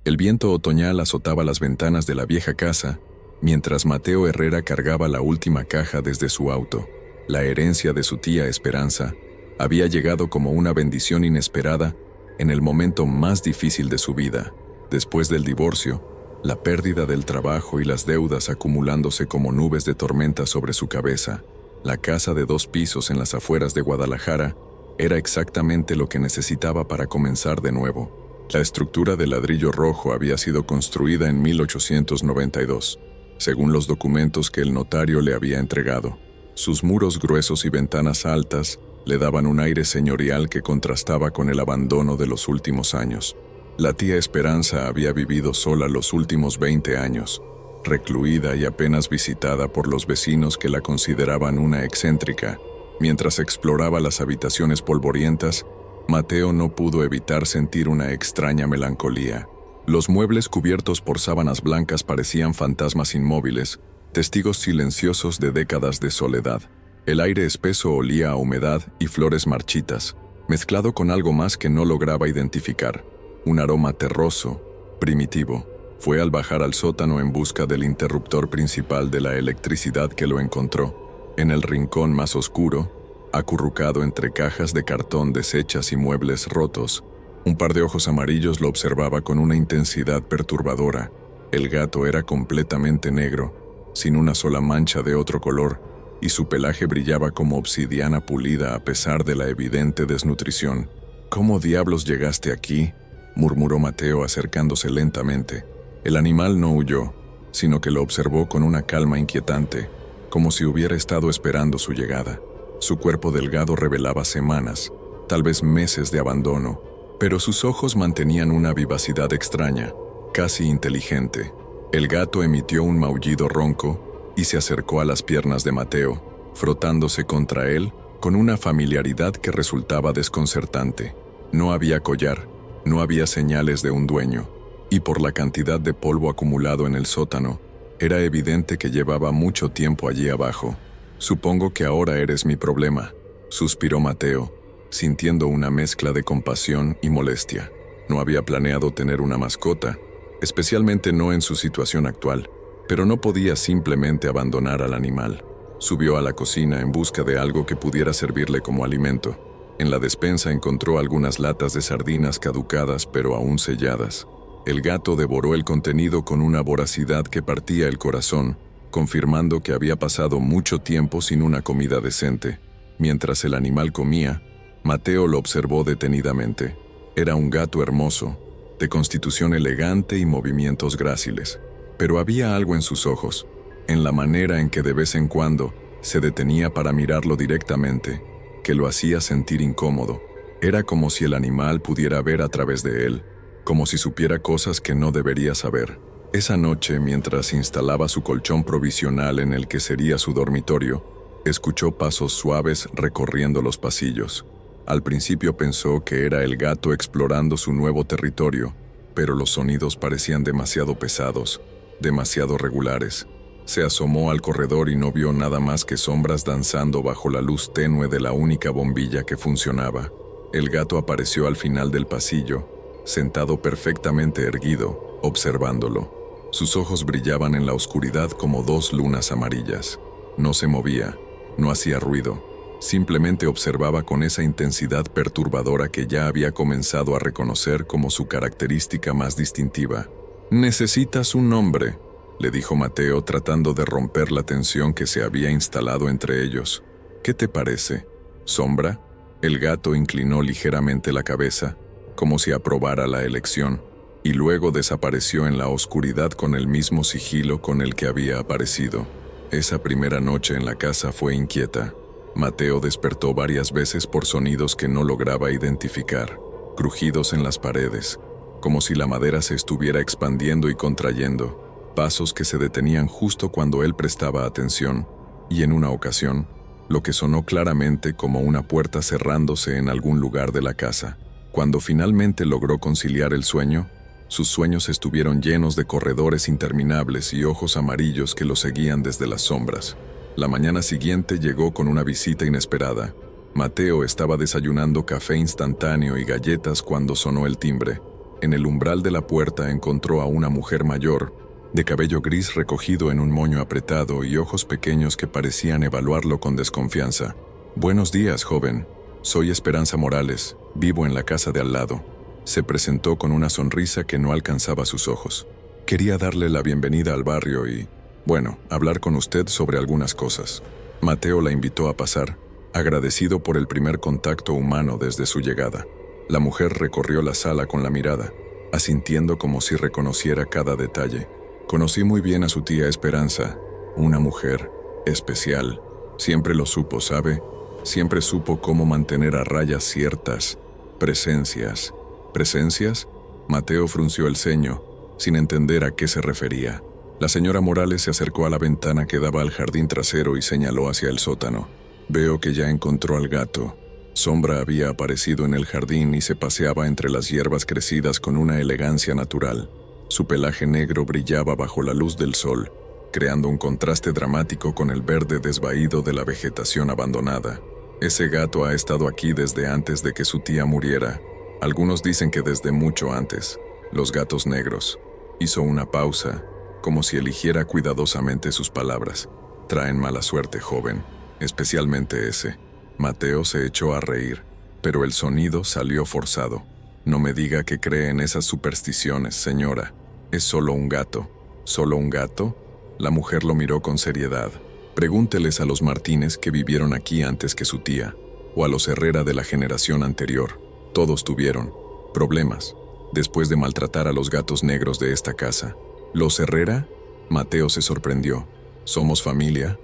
El viento otoñal azotaba las ventanas de la vieja casa, mientras Mateo Herrera cargaba la última caja desde su auto. La herencia de su tía Esperanza había llegado como una bendición inesperada en el momento más difícil de su vida. Después del divorcio, la pérdida del trabajo y las deudas acumulándose como nubes de tormenta sobre su cabeza, la casa de 2 pisos en las afueras de Guadalajara era exactamente lo que necesitaba para comenzar de nuevo. La estructura de ladrillo rojo había sido construida en 1892, según los documentos que el notario le había entregado. Sus muros gruesos y ventanas altas le daban un aire señorial que contrastaba con el abandono de los últimos años. La tía Esperanza había vivido sola los últimos 20 años, recluida y apenas visitada por los vecinos que la consideraban una excéntrica. Mientras exploraba las habitaciones polvorientas, Mateo no pudo evitar sentir una extraña melancolía. Los muebles cubiertos por sábanas blancas parecían fantasmas inmóviles, testigos silenciosos de décadas de soledad. El aire espeso olía a humedad y flores marchitas, mezclado con algo más que no lograba identificar, un aroma terroso, primitivo. Fue al bajar al sótano en busca del interruptor principal de la electricidad que lo encontró. En el rincón más oscuro, acurrucado entre cajas de cartón deshechas y muebles rotos, un par de ojos amarillos lo observaba con una intensidad perturbadora. El gato era completamente negro, sin una sola mancha de otro color, y su pelaje brillaba como obsidiana pulida a pesar de la evidente desnutrición. «¿Cómo diablos llegaste aquí?», murmuró Mateo acercándose lentamente. El animal no huyó, sino que lo observó con una calma inquietante, como si hubiera estado esperando su llegada. Su cuerpo delgado revelaba semanas, tal vez meses de abandono, pero sus ojos mantenían una vivacidad extraña, casi inteligente. El gato emitió un maullido ronco y se acercó a las piernas de Mateo, frotándose contra él con una familiaridad que resultaba desconcertante. No había collar, no había señales de un dueño, y por la cantidad de polvo acumulado en el sótano, era evidente que llevaba mucho tiempo allí abajo. «Supongo que ahora eres mi problema», suspiró Mateo, sintiendo una mezcla de compasión y molestia. No había planeado tener una mascota, especialmente no en su situación actual, pero no podía simplemente abandonar al animal. Subió a la cocina en busca de algo que pudiera servirle como alimento. En la despensa encontró algunas latas de sardinas caducadas pero aún selladas. El gato devoró el contenido con una voracidad que partía el corazón, confirmando que había pasado mucho tiempo sin una comida decente. Mientras el animal comía, Mateo lo observó detenidamente. Era un gato hermoso, de constitución elegante y movimientos gráciles, pero había algo en sus ojos, en la manera en que de vez en cuando se detenía para mirarlo directamente, que lo hacía sentir incómodo. Era como si el animal pudiera ver a través de él, como si supiera cosas que no debería saber. Esa noche, mientras instalaba su colchón provisional en el que sería su dormitorio, escuchó pasos suaves recorriendo los pasillos. Al principio pensó que era el gato explorando su nuevo territorio, pero los sonidos parecían demasiado pesados, demasiado regulares. Se asomó al corredor y no vio nada más que sombras danzando bajo la luz tenue de la única bombilla que funcionaba. El gato apareció al final del pasillo, sentado perfectamente erguido, observándolo. Sus ojos brillaban en la oscuridad como 2 lunas amarillas. No se movía, no hacía ruido, simplemente observaba con esa intensidad perturbadora que ya había comenzado a reconocer como su característica más distintiva. «Necesitas un nombre», le dijo Mateo tratando de romper la tensión que se había instalado entre ellos. «¿Qué te parece? ¿Sombra?» El gato inclinó ligeramente la cabeza, como si aprobara la elección, y luego desapareció en la oscuridad con el mismo sigilo con el que había aparecido. Esa primera noche en la casa fue inquieta. Mateo despertó varias veces por sonidos que no lograba identificar, crujidos en las paredes, como si la madera se estuviera expandiendo y contrayendo, pasos que se detenían justo cuando él prestaba atención, y en una ocasión, lo que sonó claramente como una puerta cerrándose en algún lugar de la casa. Cuando finalmente logró conciliar el sueño, sus sueños estuvieron llenos de corredores interminables y ojos amarillos que lo seguían desde las sombras. La mañana siguiente llegó con una visita inesperada. Mateo estaba desayunando café instantáneo y galletas cuando sonó el timbre. En el umbral de la puerta encontró a una mujer mayor, de cabello gris recogido en un moño apretado y ojos pequeños que parecían evaluarlo con desconfianza. «Buenos días, joven. Soy Esperanza Morales, vivo en la casa de al lado». Se presentó con una sonrisa que no alcanzaba sus ojos. «Quería darle la bienvenida al barrio y, bueno, hablar con usted sobre algunas cosas». Mateo la invitó a pasar, agradecido por el primer contacto humano desde su llegada. La mujer recorrió la sala con la mirada, asintiendo como si reconociera cada detalle. «Conocí muy bien a su tía Esperanza, una mujer especial. Siempre lo supo, ¿sabe? Siempre supo cómo mantener a raya ciertas presencias». ¿Presencias? Mateo frunció el ceño, sin entender a qué se refería. La señora Morales se acercó a la ventana que daba al jardín trasero y señaló hacia el sótano. «Veo que ya encontró al gato». Sombra había aparecido en el jardín y se paseaba entre las hierbas crecidas con una elegancia natural. Su pelaje negro brillaba bajo la luz del sol, creando un contraste dramático con el verde desvaído de la vegetación abandonada. «Ese gato ha estado aquí desde antes de que su tía muriera. Algunos dicen que desde mucho antes. Los gatos negros». Hizo una pausa, como si eligiera cuidadosamente sus palabras. «Traen mala suerte, joven, especialmente ese». Mateo se echó a reír, pero el sonido salió forzado. «No me diga que cree en esas supersticiones, señora. Es solo un gato». «¿Solo un gato?». La mujer lo miró con seriedad. «Pregúnteles a los Martínez que vivieron aquí antes que su tía, o a los Herrera de la generación anterior. Todos tuvieron problemas después de maltratar a los gatos negros de esta casa». «¿Los Herrera?». Mateo se sorprendió. «Somos familia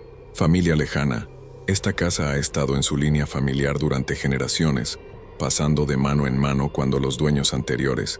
lejana. Esta casa ha estado en su línea familiar durante generaciones, pasando de mano en mano cuando los dueños anteriores,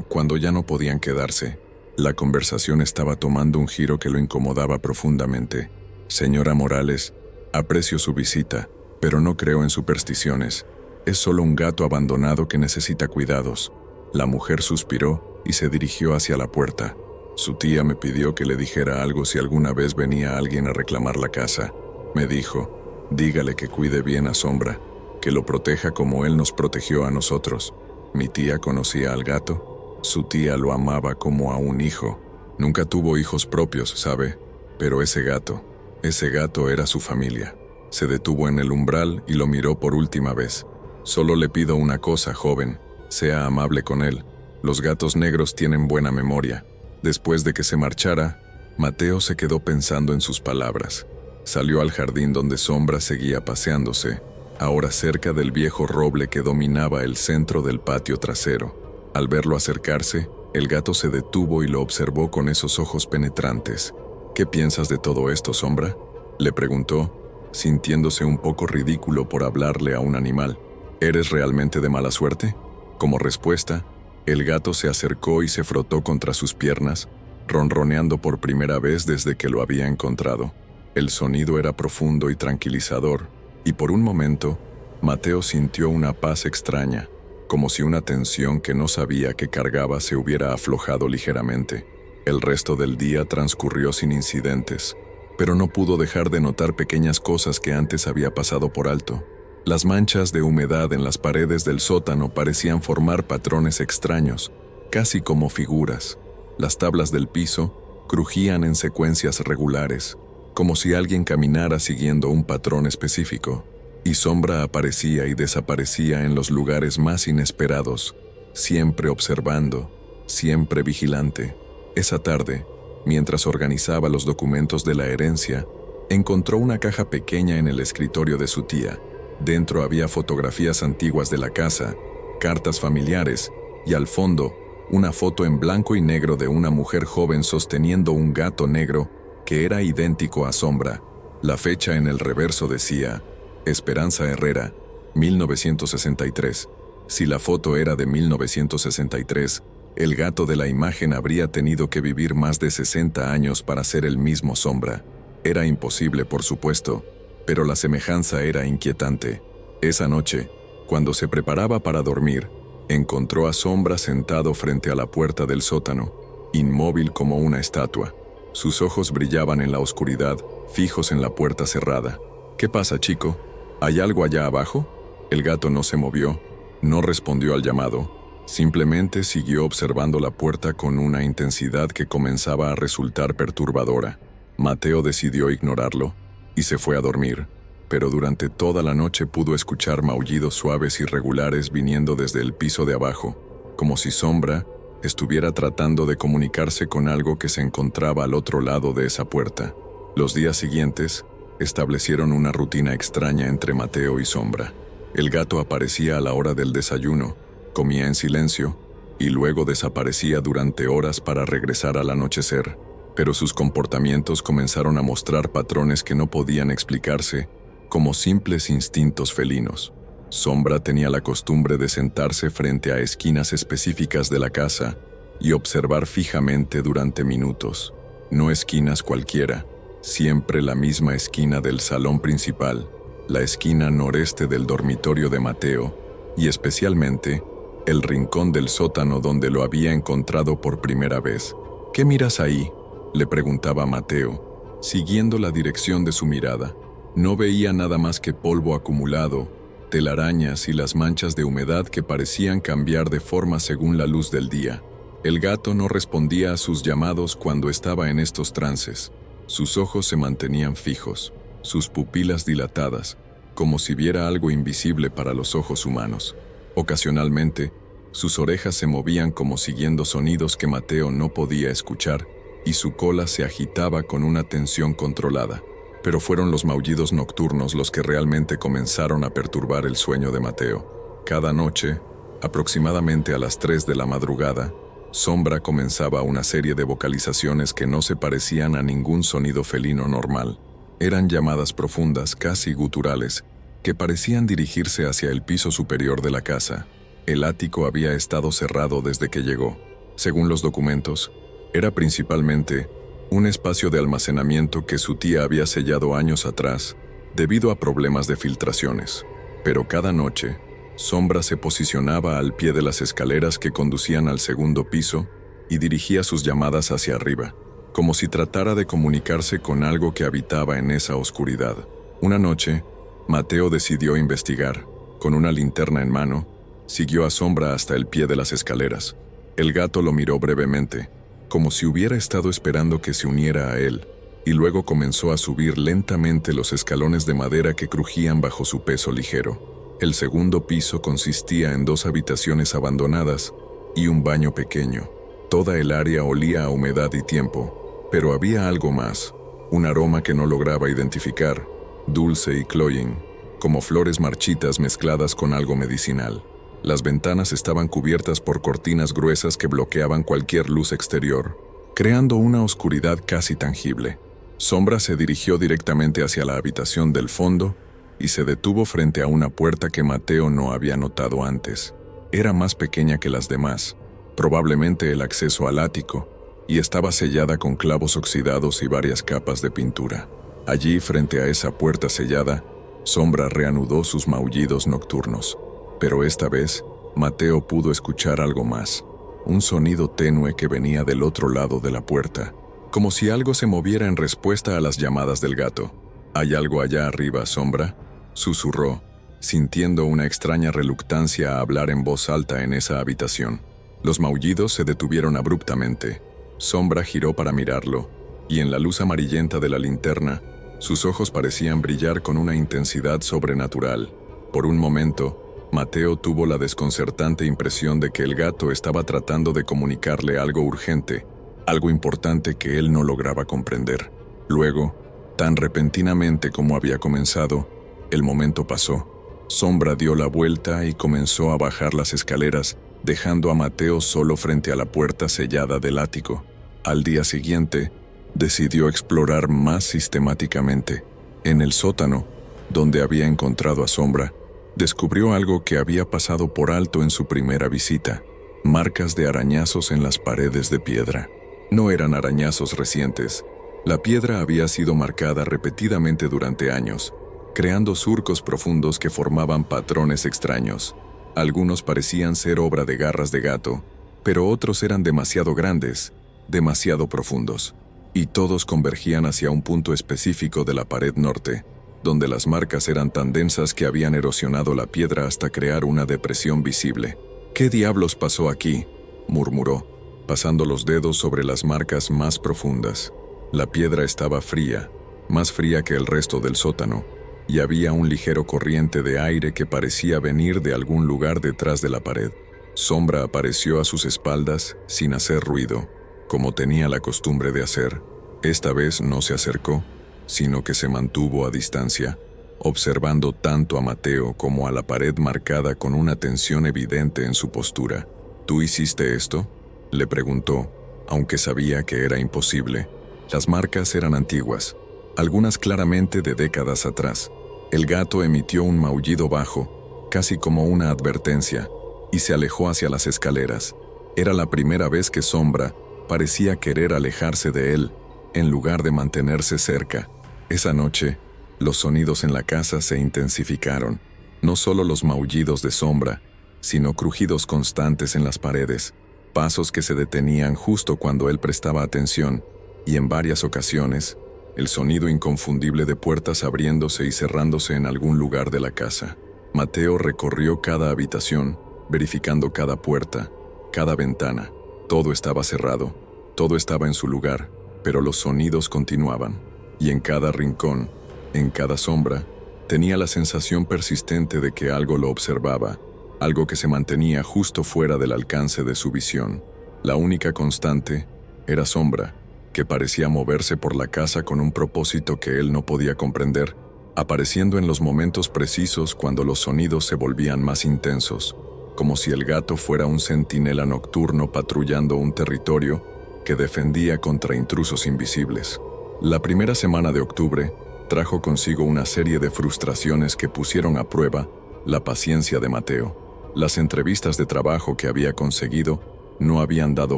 cuando ya no podían quedarse». La conversación estaba tomando un giro que lo incomodaba profundamente. «Señora Morales, aprecio su visita, pero no creo en supersticiones. Es solo un gato abandonado que necesita cuidados». La mujer suspiró y se dirigió hacia la puerta. «Su tía me pidió que le dijera algo si alguna vez venía alguien a reclamar la casa. Me dijo, dígale que cuide bien a Sombra, que lo proteja como él nos protegió a nosotros». «¿Mi tía conocía al gato?». «Su tía lo amaba como a un hijo. Nunca tuvo hijos propios, ¿sabe? Pero ese gato era su familia». Se detuvo en el umbral y lo miró por última vez. «Solo le pido una cosa, joven. Sea amable con él. Los gatos negros tienen buena memoria». Después de que se marchara, Mateo se quedó pensando en sus palabras. Salió al jardín donde Sombra seguía paseándose, ahora cerca del viejo roble que dominaba el centro del patio trasero. Al verlo acercarse, el gato se detuvo y lo observó con esos ojos penetrantes. «¿Qué piensas de todo esto, Sombra?», le preguntó, sintiéndose un poco ridículo por hablarle a un animal. «¿Eres realmente de mala suerte?». Como respuesta, el gato se acercó y se frotó contra sus piernas, ronroneando por primera vez desde que lo había encontrado. El sonido era profundo y tranquilizador, y por un momento, Mateo sintió una paz extraña, como si una tensión que no sabía que cargaba se hubiera aflojado ligeramente. El resto del día transcurrió sin incidentes, pero no pudo dejar de notar pequeñas cosas que antes había pasado por alto. Las manchas de humedad en las paredes del sótano parecían formar patrones extraños, casi como figuras. Las tablas del piso crujían en secuencias regulares, como si alguien caminara siguiendo un patrón específico, y Sombra aparecía y desaparecía en los lugares más inesperados, siempre observando, siempre vigilante. Esa tarde, mientras organizaba los documentos de la herencia, encontró una caja pequeña en el escritorio de su tía. Dentro había fotografías antiguas de la casa, cartas familiares y al fondo, una foto en blanco y negro de una mujer joven sosteniendo un gato negro que era idéntico a Sombra. La fecha en el reverso decía, Esperanza Herrera, 1963. Si la foto era de 1963, el gato de la imagen habría tenido que vivir más de 60 años para ser el mismo Sombra. Era imposible, por supuesto, pero la semejanza era inquietante. Esa noche, cuando se preparaba para dormir, encontró a Sombra sentado frente a la puerta del sótano, inmóvil como una estatua. Sus ojos brillaban en la oscuridad, fijos en la puerta cerrada. «¿Qué pasa, chico? ¿Hay algo allá abajo?». El gato no se movió, no respondió al llamado, Simplemente siguió observando la puerta con una intensidad que comenzaba a resultar perturbadora. Mateo decidió ignorarlo y se fue a dormir, pero durante toda la noche pudo escuchar maullidos suaves y regulares viniendo desde el piso de abajo, como si Sombra estuviera tratando de comunicarse con algo que se encontraba al otro lado de esa puerta. Los días siguientes establecieron una rutina extraña entre Mateo y Sombra. El gato aparecía a la hora del desayuno, comía en silencio y luego desaparecía durante horas para regresar al anochecer, pero sus comportamientos comenzaron a mostrar patrones que no podían explicarse como simples instintos felinos. Sombra tenía la costumbre de sentarse frente a esquinas específicas de la casa y observar fijamente durante minutos. No esquinas cualquiera, siempre la misma esquina del salón principal, la esquina noreste del dormitorio de Mateo y especialmente el rincón del sótano donde lo había encontrado por primera vez. ¿Qué miras ahí?, le preguntaba Mateo, siguiendo la dirección de su mirada. No veía nada más que polvo acumulado, telarañas y las manchas de humedad que parecían cambiar de forma según la luz del día. El gato no respondía a sus llamados cuando estaba en estos trances. Sus ojos se mantenían fijos, sus pupilas dilatadas, como si viera algo invisible para los ojos humanos. Ocasionalmente, sus orejas se movían como siguiendo sonidos que Mateo no podía escuchar, y su cola se agitaba con una tensión controlada. Pero fueron los maullidos nocturnos los que realmente comenzaron a perturbar el sueño de Mateo. Cada noche, aproximadamente a las 3 de la madrugada, Sombra comenzaba una serie de vocalizaciones que no se parecían a ningún sonido felino normal. Eran llamadas profundas, casi guturales, que parecían dirigirse hacia el piso superior de la casa. El ático había estado cerrado desde que llegó. Según los documentos, era principalmente un espacio de almacenamiento que su tía había sellado años atrás debido a problemas de filtraciones. Pero cada noche, Sombra se posicionaba al pie de las escaleras que conducían al segundo piso y dirigía sus llamadas hacia arriba, como si tratara de comunicarse con algo que habitaba en esa oscuridad. Una noche, Mateo decidió investigar. Con una linterna en mano, siguió a Sombra hasta el pie de las escaleras. El gato lo miró brevemente, como si hubiera estado esperando que se uniera a él, y luego comenzó a subir lentamente los escalones de madera que crujían bajo su peso ligero. El segundo piso consistía en 2 habitaciones abandonadas y un baño pequeño. Toda el área olía a humedad y tiempo, pero había algo más, un aroma que no lograba identificar, dulce y cloying, como flores marchitas mezcladas con algo medicinal. Las ventanas estaban cubiertas por cortinas gruesas que bloqueaban cualquier luz exterior, creando una oscuridad casi tangible. Sombra se dirigió directamente hacia la habitación del fondo y se detuvo frente a una puerta que Mateo no había notado antes. Era más pequeña que las demás, probablemente el acceso al ático, y estaba sellada con clavos oxidados y varias capas de pintura. Allí, frente a esa puerta sellada, Sombra reanudó sus maullidos nocturnos. Pero esta vez, Mateo pudo escuchar algo más, un sonido tenue que venía del otro lado de la puerta, como si algo se moviera en respuesta a las llamadas del gato. «¿Hay algo allá arriba, Sombra?», susurró, sintiendo una extraña reluctancia a hablar en voz alta en esa habitación. Los maullidos se detuvieron abruptamente. Sombra giró para mirarlo, y en la luz amarillenta de la linterna, sus ojos parecían brillar con una intensidad sobrenatural. Por un momento, Mateo tuvo la desconcertante impresión de que el gato estaba tratando de comunicarle algo urgente, algo importante que él no lograba comprender. Luego, tan repentinamente como había comenzado, el momento pasó. Sombra dio la vuelta y comenzó a bajar las escaleras, dejando a Mateo solo frente a la puerta sellada del ático. Al día siguiente, decidió explorar más sistemáticamente. En el sótano, donde había encontrado a Sombra, descubrió algo que había pasado por alto en su primera visita: marcas de arañazos en las paredes de piedra. No eran arañazos recientes. La piedra había sido marcada repetidamente durante años, creando surcos profundos que formaban patrones extraños. Algunos parecían ser obra de garras de gato, pero otros eran demasiado grandes, demasiado profundos, y todos convergían hacia un punto específico de la pared norte, donde las marcas eran tan densas que habían erosionado la piedra hasta crear una depresión visible. ¿Qué diablos pasó aquí?, murmuró, pasando los dedos sobre las marcas más profundas. La piedra estaba fría, más fría que el resto del sótano, y había un ligero corriente de aire que parecía venir de algún lugar detrás de la pared. Sombra apareció a sus espaldas sin hacer ruido, como tenía la costumbre de hacer. Esta vez no se acercó, sino que se mantuvo a distancia, observando tanto a Mateo como a la pared marcada con una tensión evidente en su postura. ¿Tú hiciste esto?, le preguntó, aunque sabía que era imposible. Las marcas eran antiguas, algunas claramente de décadas atrás. El gato emitió un maullido bajo, casi como una advertencia, y se alejó hacia las escaleras. Era la primera vez que Sombra parecía querer alejarse de él, en lugar de mantenerse cerca. Esa noche, los sonidos en la casa se intensificaron, no solo los maullidos de Sombra, sino crujidos constantes en las paredes, pasos que se detenían justo cuando él prestaba atención, y en varias ocasiones, el sonido inconfundible de puertas abriéndose y cerrándose en algún lugar de la casa. Mateo recorrió cada habitación, verificando cada puerta, cada ventana. Todo estaba cerrado, todo estaba en su lugar, pero los sonidos continuaban, y en cada rincón, en cada sombra, tenía la sensación persistente de que algo lo observaba, algo que se mantenía justo fuera del alcance de su visión. La única constante era Sombra, que parecía moverse por la casa con un propósito que él no podía comprender, apareciendo en los momentos precisos cuando los sonidos se volvían más intensos, como si el gato fuera un centinela nocturno patrullando un territorio que defendía contra intrusos invisibles. La primera semana de octubre trajo consigo una serie de frustraciones que pusieron a prueba la paciencia de Mateo. Las entrevistas de trabajo que había conseguido no habían dado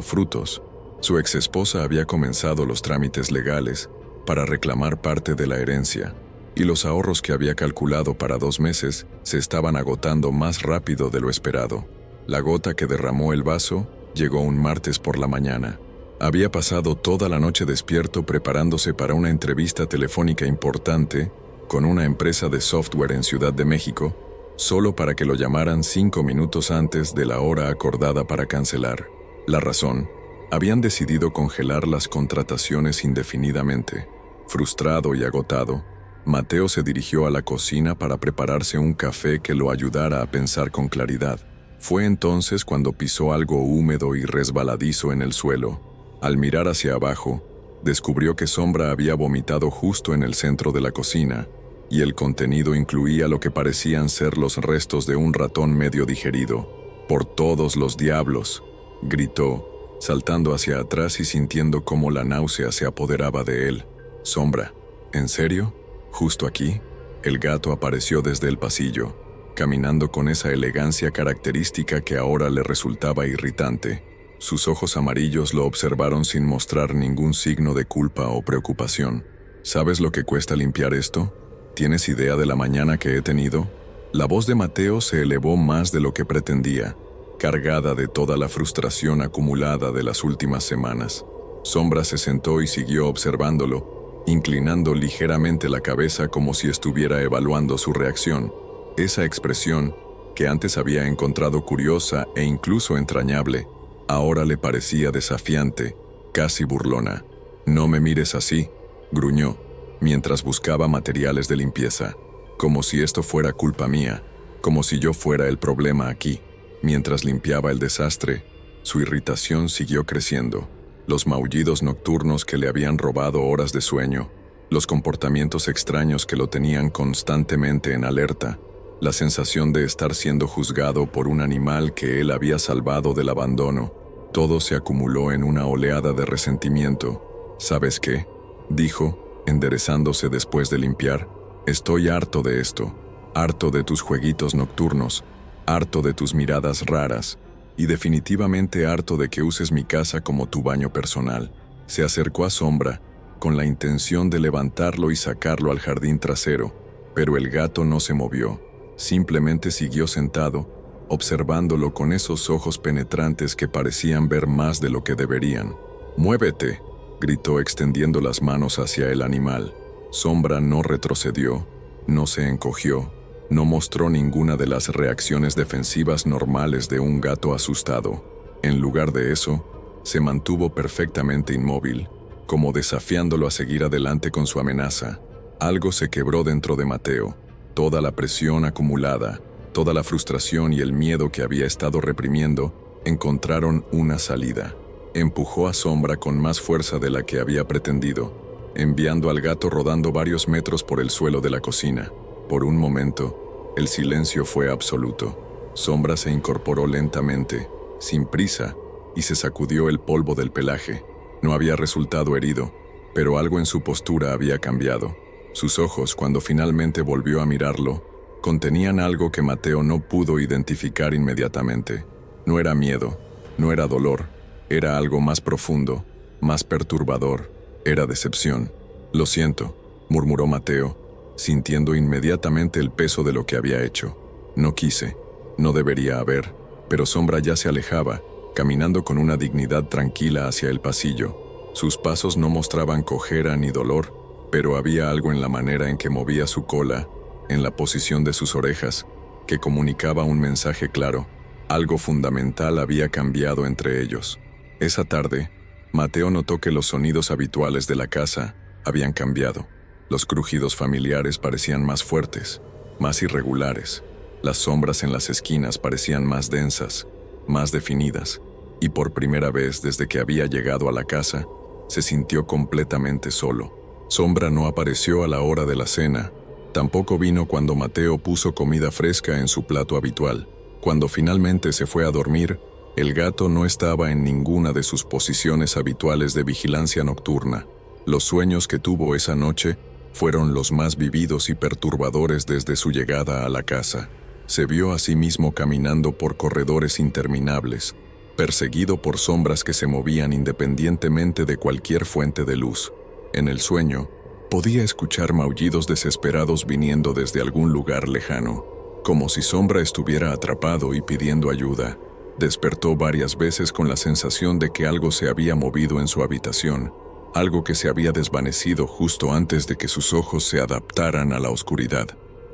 frutos. Su exesposa había comenzado los trámites legales para reclamar parte de la herencia, y los ahorros que había calculado para 2 meses se estaban agotando más rápido de lo esperado. La gota que derramó el vaso llegó un martes por la mañana. Había pasado toda la noche despierto preparándose para una entrevista telefónica importante con una empresa de software en Ciudad de México, solo para que lo llamaran 5 minutos antes de la hora acordada para cancelar. La razón: habían decidido congelar las contrataciones indefinidamente. Frustrado y agotado, Mateo se dirigió a la cocina para prepararse un café que lo ayudara a pensar con claridad. Fue entonces cuando pisó algo húmedo y resbaladizo en el suelo. Al mirar hacia abajo, descubrió que Sombra había vomitado justo en el centro de la cocina, y el contenido incluía lo que parecían ser los restos de un ratón medio digerido. «¡Por todos los diablos!», gritó, saltando hacia atrás y sintiendo cómo la náusea se apoderaba de él. «Sombra, ¿en serio? ¿Justo aquí?». El gato apareció desde el pasillo, caminando con esa elegancia característica que ahora le resultaba irritante. Sus ojos amarillos lo observaron sin mostrar ningún signo de culpa o preocupación. «¿Sabes lo que cuesta limpiar esto? ¿Tienes idea de la mañana que he tenido?». La voz de Mateo se elevó más de lo que pretendía, cargada de toda la frustración acumulada de las últimas semanas. Sombra se sentó y siguió observándolo, inclinando ligeramente la cabeza como si estuviera evaluando su reacción. Esa expresión, que antes había encontrado curiosa e incluso entrañable, ahora le parecía desafiante, casi burlona. «No me mires así», gruñó, mientras buscaba materiales de limpieza, como si esto fuera culpa mía, como si yo fuera el problema aquí. Mientras limpiaba el desastre, su irritación siguió creciendo. Los maullidos nocturnos que le habían robado horas de sueño, los comportamientos extraños que lo tenían constantemente en alerta, la sensación de estar siendo juzgado por un animal que él había salvado del abandono, todo se acumuló en una oleada de resentimiento. «¿Sabes qué?», dijo, enderezándose después de limpiar. «Estoy harto de esto, harto de tus jueguitos nocturnos, harto de tus miradas raras, y definitivamente harto de que uses mi casa como tu baño personal». Se acercó a Sombra, con la intención de levantarlo y sacarlo al jardín trasero, pero el gato no se movió, simplemente siguió sentado, observándolo con esos ojos penetrantes que parecían ver más de lo que deberían. «¡Muévete!», gritó extendiendo las manos hacia el animal. Sombra no retrocedió, no se encogió, No mostró ninguna de las reacciones defensivas normales de un gato asustado. En lugar de eso, se mantuvo perfectamente inmóvil, como desafiándolo a seguir adelante con su amenaza. Algo se quebró dentro de Mateo. Toda la presión acumulada, toda la frustración y el miedo que había estado reprimiendo, encontraron una salida. Empujó a Sombra con más fuerza de la que había pretendido, enviando al gato rodando varios metros por el suelo de la cocina. Por un momento, el silencio fue absoluto. Sombra se incorporó lentamente, sin prisa, y se sacudió el polvo del pelaje. No había resultado herido, pero algo en su postura había cambiado. Sus ojos, cuando finalmente volvió a mirarlo, contenían algo que Mateo no pudo identificar inmediatamente. No era miedo, no era dolor, era algo más profundo, más perturbador, era decepción. «Lo siento», murmuró Mateo, sintiendo inmediatamente el peso de lo que había hecho. «No quise, no debería haber», pero Sombra ya se alejaba, caminando con una dignidad tranquila hacia el pasillo. Sus pasos no mostraban cojera ni dolor, pero había algo en la manera en que movía su cola, en la posición de sus orejas, que comunicaba un mensaje claro. Algo fundamental había cambiado entre ellos. Esa tarde, Mateo notó que los sonidos habituales de la casa habían cambiado. Los crujidos familiares parecían más fuertes, más irregulares. Las sombras en las esquinas parecían más densas, más definidas, y por primera vez desde que había llegado a la casa, se sintió completamente solo. Sombra no apareció a la hora de la cena, tampoco vino cuando Mateo puso comida fresca en su plato habitual. Cuando finalmente se fue a dormir, el gato no estaba en ninguna de sus posiciones habituales de vigilancia nocturna. Los sueños que tuvo esa noche fueron los más vividos y perturbadores desde su llegada a la casa. Se vio a sí mismo caminando por corredores interminables, perseguido por sombras que se movían independientemente de cualquier fuente de luz. En el sueño, podía escuchar maullidos desesperados viniendo desde algún lugar lejano, como si Sombra estuviera atrapado y pidiendo ayuda. Despertó varias veces con la sensación de que algo se había movido en su habitación, algo que se había desvanecido justo antes de que sus ojos se adaptaran a la oscuridad.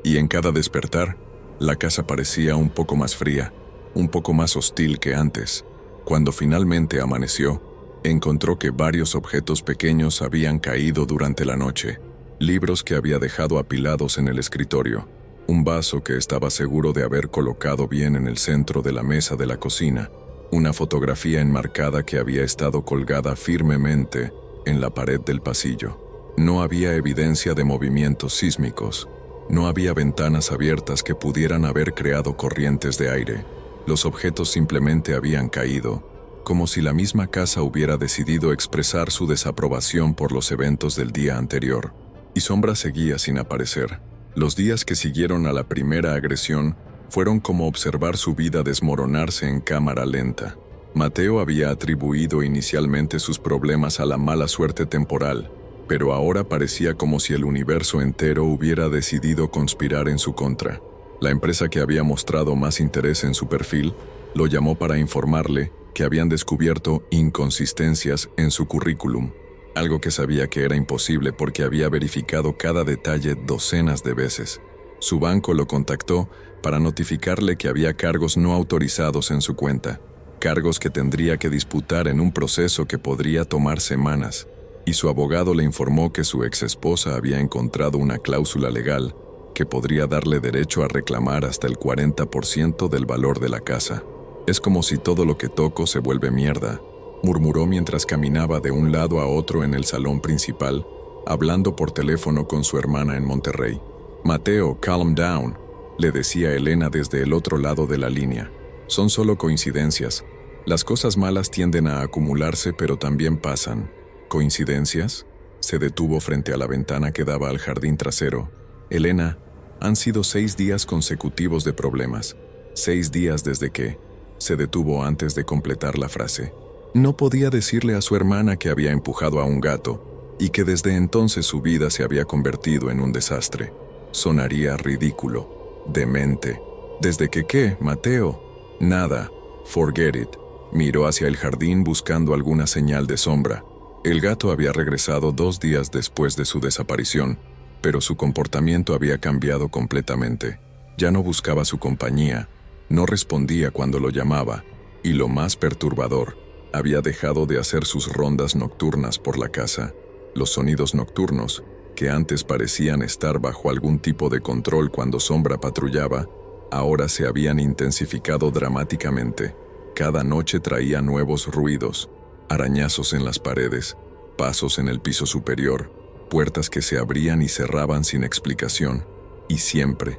Y en cada despertar, la casa parecía un poco más fría, un poco más hostil que antes. Cuando finalmente amaneció, encontró que varios objetos pequeños habían caído durante la noche. Libros que había dejado apilados en el escritorio, un vaso que estaba seguro de haber colocado bien en el centro de la mesa de la cocina, una fotografía enmarcada que había estado colgada firmemente en la pared del pasillo. No había evidencia de movimientos sísmicos. No había ventanas abiertas que pudieran haber creado corrientes de aire. Los objetos simplemente habían caído, como si la misma casa hubiera decidido expresar su desaprobación por los eventos del día anterior. Y Sombra seguía sin aparecer. Los días que siguieron a la primera agresión fueron como observar su vida desmoronarse en cámara lenta. Mateo había atribuido inicialmente sus problemas a la mala suerte temporal, pero ahora parecía como si el universo entero hubiera decidido conspirar en su contra. La empresa que había mostrado más interés en su perfil lo llamó para informarle que habían descubierto inconsistencias en su currículum, algo que sabía que era imposible porque había verificado cada detalle docenas de veces. Su banco lo contactó para notificarle que había cargos no autorizados en su cuenta, cargos que tendría que disputar en un proceso que podría tomar semanas, y su abogado le informó que su exesposa había encontrado una cláusula legal que podría darle derecho a reclamar hasta el 40% del valor de la casa. «Es como si todo lo que toco se vuelve mierda», murmuró mientras caminaba de un lado a otro en el salón principal, hablando por teléfono con su hermana en Monterrey. «Mateo, calm down», le decía Elena desde el otro lado de la línea. «Son solo coincidencias. Las cosas malas tienden a acumularse, pero también pasan». «¿Coincidencias?», se detuvo frente a la ventana que daba al jardín trasero. «Elena, han sido 6 días consecutivos de problemas. 6 días desde que…», se detuvo antes de completar la frase. No podía decirle a su hermana que había empujado a un gato y que desde entonces su vida se había convertido en un desastre. Sonaría ridículo, demente. ¿Desde que qué, Mateo? Nada. Forget it. Miró hacia el jardín buscando alguna señal de Sombra. El gato había regresado 2 días después de su desaparición, pero su comportamiento había cambiado completamente. Ya no buscaba su compañía, no respondía cuando lo llamaba, y lo más perturbador, había dejado de hacer sus rondas nocturnas por la casa. Los sonidos nocturnos, que antes parecían estar bajo algún tipo de control cuando Sombra patrullaba, ahora se habían intensificado dramáticamente. Cada noche traía nuevos ruidos, arañazos en las paredes, pasos en el piso superior, puertas que se abrían y cerraban sin explicación, y siempre,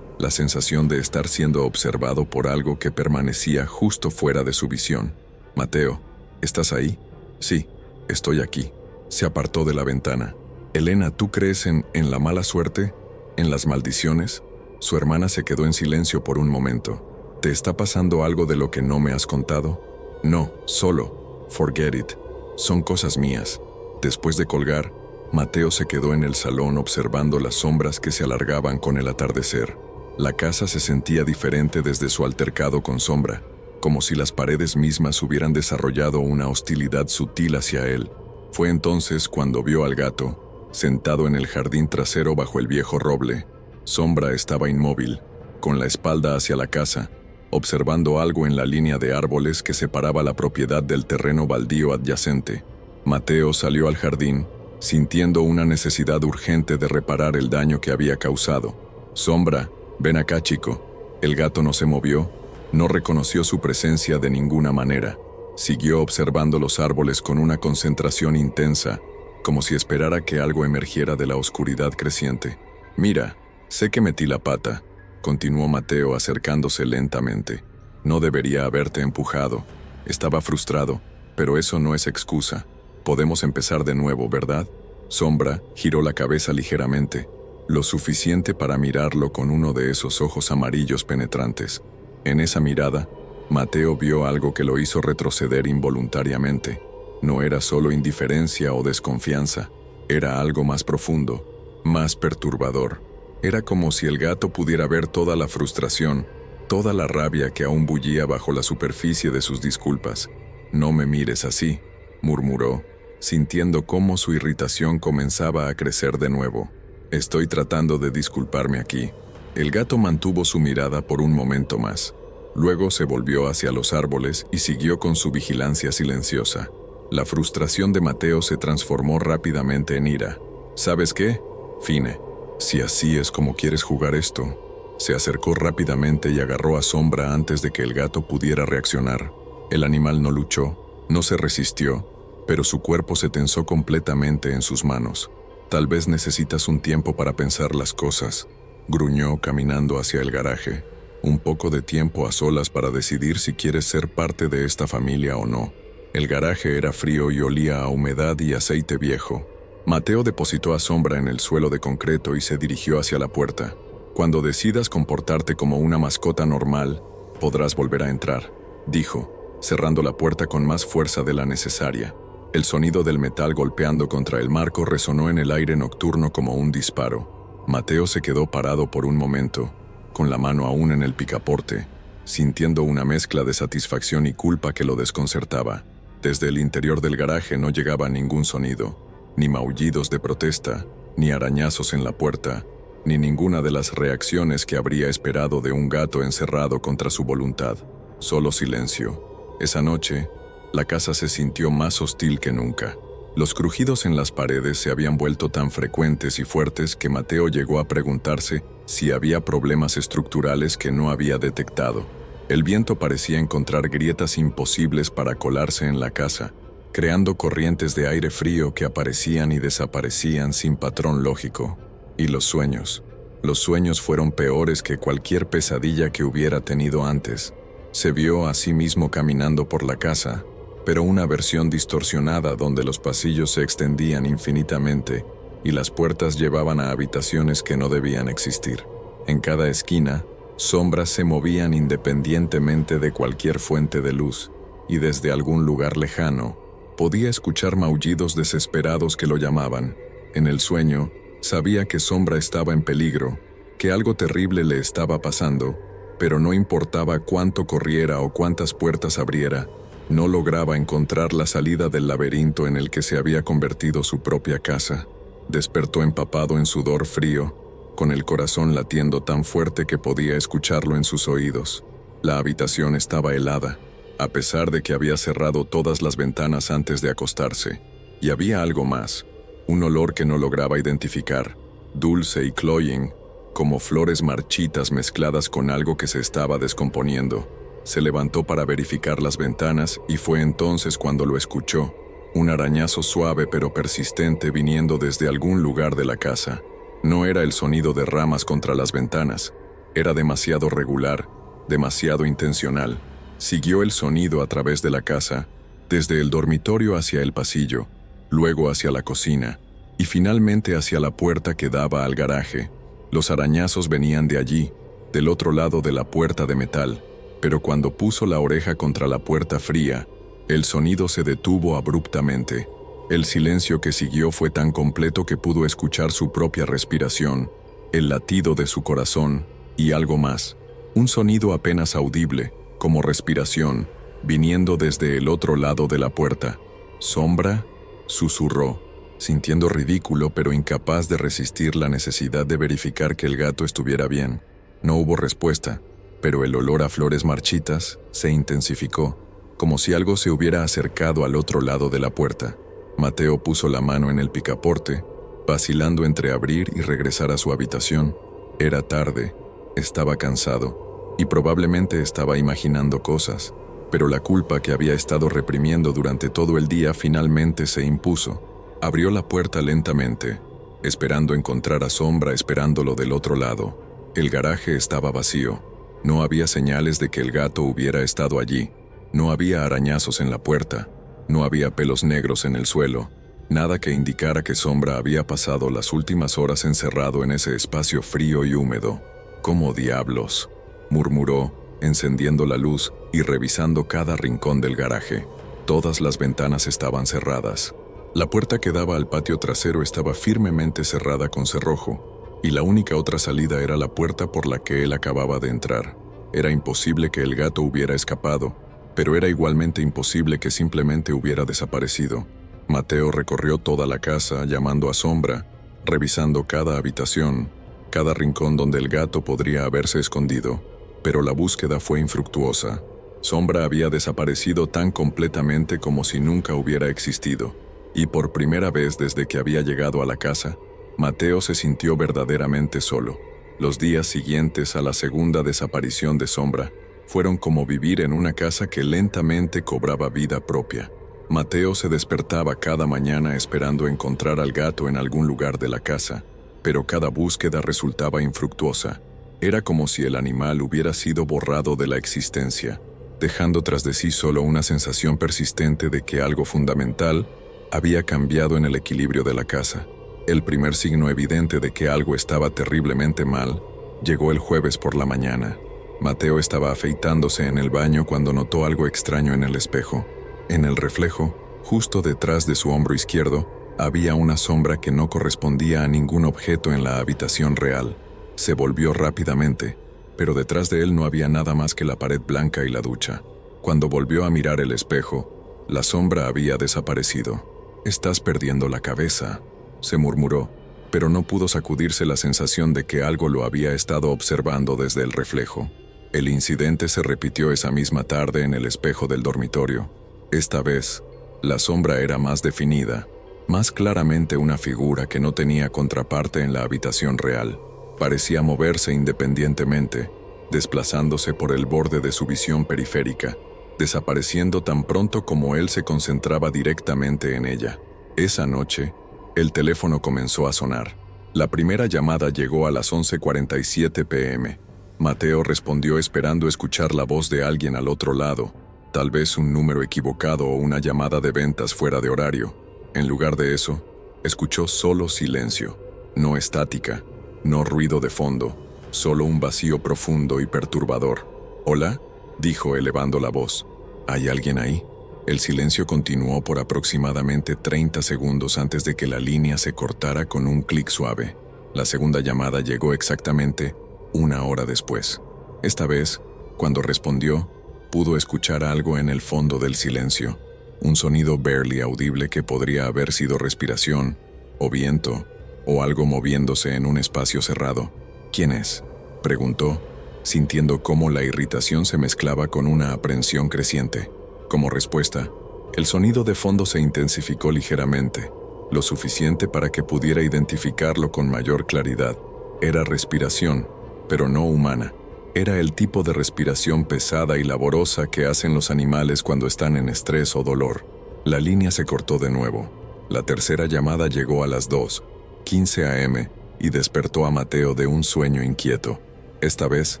la sensación de estar siendo observado por algo que permanecía justo fuera de su visión. «Mateo, ¿estás ahí?» «Sí, estoy aquí». Se apartó de la ventana. «Elena, ¿tú crees en la mala suerte? ¿En las maldiciones?» Su hermana se quedó en silencio por un momento. «¿Te está pasando algo de lo que no me has contado?» «No, solo. Forget it. Son cosas mías». Después de colgar, Mateo se quedó en el salón observando las sombras que se alargaban con el atardecer. La casa se sentía diferente desde su altercado con Sombra, como si las paredes mismas hubieran desarrollado una hostilidad sutil hacia él. Fue entonces cuando vio al gato, sentado en el jardín trasero bajo el viejo roble. Sombra estaba inmóvil, con la espalda hacia la casa, observando algo en la línea de árboles que separaba la propiedad del terreno baldío adyacente. Mateo salió al jardín, sintiendo una necesidad urgente de reparar el daño que había causado. «Sombra, ven acá, chico». El gato no se movió, no reconoció su presencia de ninguna manera. Siguió observando los árboles con una concentración intensa, como si esperara que algo emergiera de la oscuridad creciente. «Mira, sé que metí la pata», continuó Mateo acercándose lentamente. «No debería haberte empujado. Estaba frustrado, pero eso no es excusa. Podemos empezar de nuevo, ¿verdad?» Sombra giró la cabeza ligeramente, lo suficiente para mirarlo con uno de esos ojos amarillos penetrantes. En esa mirada, Mateo vio algo que lo hizo retroceder involuntariamente. No era solo indiferencia o desconfianza, era algo más profundo, más perturbador. Era como si el gato pudiera ver toda la frustración, toda la rabia que aún bullía bajo la superficie de sus disculpas. «No me mires así», murmuró, sintiendo cómo su irritación comenzaba a crecer de nuevo. «Estoy tratando de disculparme aquí». El gato mantuvo su mirada por un momento más. Luego se volvió hacia los árboles y siguió con su vigilancia silenciosa. La frustración de Mateo se transformó rápidamente en ira. «¿Sabes qué? Fine. Si así es como quieres jugar esto». Se acercó rápidamente y agarró a Sombra antes de que el gato pudiera reaccionar. El animal no luchó, no se resistió, pero su cuerpo se tensó completamente en sus manos. «Tal vez necesitas un tiempo para pensar las cosas», gruñó caminando hacia el garaje. «Un poco de tiempo a solas para decidir si quieres ser parte de esta familia o no». El garaje era frío y olía a humedad y aceite viejo. Mateo depositó a Sombra en el suelo de concreto y se dirigió hacia la puerta. «Cuando decidas comportarte como una mascota normal, podrás volver a entrar», dijo, cerrando la puerta con más fuerza de la necesaria. El sonido del metal golpeando contra el marco resonó en el aire nocturno como un disparo. Mateo se quedó parado por un momento, con la mano aún en el picaporte, sintiendo una mezcla de satisfacción y culpa que lo desconcertaba. Desde el interior del garaje no llegaba ningún sonido, ni maullidos de protesta, ni arañazos en la puerta, ni ninguna de las reacciones que habría esperado de un gato encerrado contra su voluntad. Solo silencio. Esa noche, la casa se sintió más hostil que nunca. Los crujidos en las paredes se habían vuelto tan frecuentes y fuertes que Mateo llegó a preguntarse si había problemas estructurales que no había detectado. El viento parecía encontrar grietas imposibles para colarse en la casa, creando corrientes de aire frío que aparecían y desaparecían sin patrón lógico. Y los sueños fueron peores que cualquier pesadilla que hubiera tenido antes. Se vio a sí mismo caminando por la casa, pero una versión distorsionada donde los pasillos se extendían infinitamente y las puertas llevaban a habitaciones que no debían existir. En cada esquina, sombras se movían independientemente de cualquier fuente de luz, y desde algún lugar lejano, podía escuchar maullidos desesperados que lo llamaban. En el sueño, sabía que Sombra estaba en peligro, que algo terrible le estaba pasando, pero no importaba cuánto corriera o cuántas puertas abriera, no lograba encontrar la salida del laberinto en el que se había convertido su propia casa. Despertó empapado en sudor frío, con el corazón latiendo tan fuerte que podía escucharlo en sus oídos. La habitación estaba helada, a pesar de que había cerrado todas las ventanas antes de acostarse. Y había algo más, un olor que no lograba identificar, dulce y cloying, como flores marchitas mezcladas con algo que se estaba descomponiendo. Se levantó para verificar las ventanas y fue entonces cuando lo escuchó, un arañazo suave pero persistente viniendo desde algún lugar de la casa. No era el sonido de ramas contra las ventanas, era demasiado regular, demasiado intencional. Siguió el sonido a través de la casa, desde el dormitorio hacia el pasillo, luego hacia la cocina, y finalmente hacia la puerta que daba al garaje. Los arañazos venían de allí, del otro lado de la puerta de metal, pero cuando puso la oreja contra la puerta fría, el sonido se detuvo abruptamente. El silencio que siguió fue tan completo que pudo escuchar su propia respiración, el latido de su corazón, y algo más, un sonido apenas audible, como respiración, viniendo desde el otro lado de la puerta. «¿Sombra?», susurró, sintiendo ridículo pero incapaz de resistir la necesidad de verificar que el gato estuviera bien. No hubo respuesta, pero el olor a flores marchitas se intensificó, como si algo se hubiera acercado al otro lado de la puerta. Mateo puso la mano en el picaporte, vacilando entre abrir y regresar a su habitación. Era tarde, estaba cansado, y probablemente estaba imaginando cosas, pero la culpa que había estado reprimiendo durante todo el día finalmente se impuso. Abrió la puerta lentamente, esperando encontrar a Sombra esperándolo del otro lado. El garaje estaba vacío. No había señales de que el gato hubiera estado allí. No había arañazos en la puerta. No había pelos negros en el suelo. Nada que indicara que Sombra había pasado las últimas horas encerrado en ese espacio frío y húmedo. «¿Cómo diablos?», murmuró, encendiendo la luz y revisando cada rincón del garaje. Todas las ventanas estaban cerradas. La puerta que daba al patio trasero estaba firmemente cerrada con cerrojo, y la única otra salida era la puerta por la que él acababa de entrar. Era imposible que el gato hubiera escapado, pero era igualmente imposible que simplemente hubiera desaparecido. Mateo recorrió toda la casa llamando a Sombra, revisando cada habitación, cada rincón donde el gato podría haberse escondido, pero la búsqueda fue infructuosa. Sombra había desaparecido tan completamente como si nunca hubiera existido. Y por primera vez desde que había llegado a la casa, Mateo se sintió verdaderamente solo. Los días siguientes a la segunda desaparición de Sombra fueron como vivir en una casa que lentamente cobraba vida propia. Mateo se despertaba cada mañana esperando encontrar al gato en algún lugar de la casa, pero cada búsqueda resultaba infructuosa. Era como si el animal hubiera sido borrado de la existencia, dejando tras de sí solo una sensación persistente de que algo fundamental había cambiado en el equilibrio de la casa. El primer signo evidente de que algo estaba terriblemente mal llegó el jueves por la mañana. Mateo estaba afeitándose en el baño cuando notó algo extraño en el espejo. En el reflejo, justo detrás de su hombro izquierdo, había una sombra que no correspondía a ningún objeto en la habitación real. Se volvió rápidamente, pero detrás de él no había nada más que la pared blanca y la ducha. Cuando volvió a mirar el espejo, la sombra había desaparecido. «Estás perdiendo la cabeza», se murmuró, pero no pudo sacudirse la sensación de que algo lo había estado observando desde el reflejo. El incidente se repitió esa misma tarde en el espejo del dormitorio. Esta vez, la sombra era más definida, más claramente una figura que no tenía contraparte en la habitación real. Parecía moverse independientemente, desplazándose por el borde de su visión periférica, desapareciendo tan pronto como él se concentraba directamente en ella. Esa noche, el teléfono comenzó a sonar. La primera llamada llegó a las 11:47 p.m. Mateo respondió esperando escuchar la voz de alguien al otro lado, tal vez un número equivocado o una llamada de ventas fuera de horario. En lugar de eso, escuchó solo silencio, no estática, no ruido de fondo, solo un vacío profundo y perturbador. «¿Hola?», dijo elevando la voz. «¿Hay alguien ahí?». El silencio continuó por aproximadamente 30 segundos antes de que la línea se cortara con un clic suave. La segunda llamada llegó exactamente 1 hora después. Esta vez, cuando respondió, pudo escuchar algo en el fondo del silencio, un sonido barely audible que podría haber sido respiración, o viento, o algo moviéndose en un espacio cerrado. ¿Quién es?, preguntó, sintiendo cómo la irritación se mezclaba con una aprensión creciente. Como respuesta, el sonido de fondo se intensificó ligeramente, lo suficiente para que pudiera identificarlo con mayor claridad. Era respiración, pero no humana. Era el tipo de respiración pesada y laborosa que hacen los animales cuando están en estrés o dolor. La línea se cortó de nuevo. La tercera llamada llegó a las 2:15 a.m. y despertó a Mateo de un sueño inquieto. Esta vez,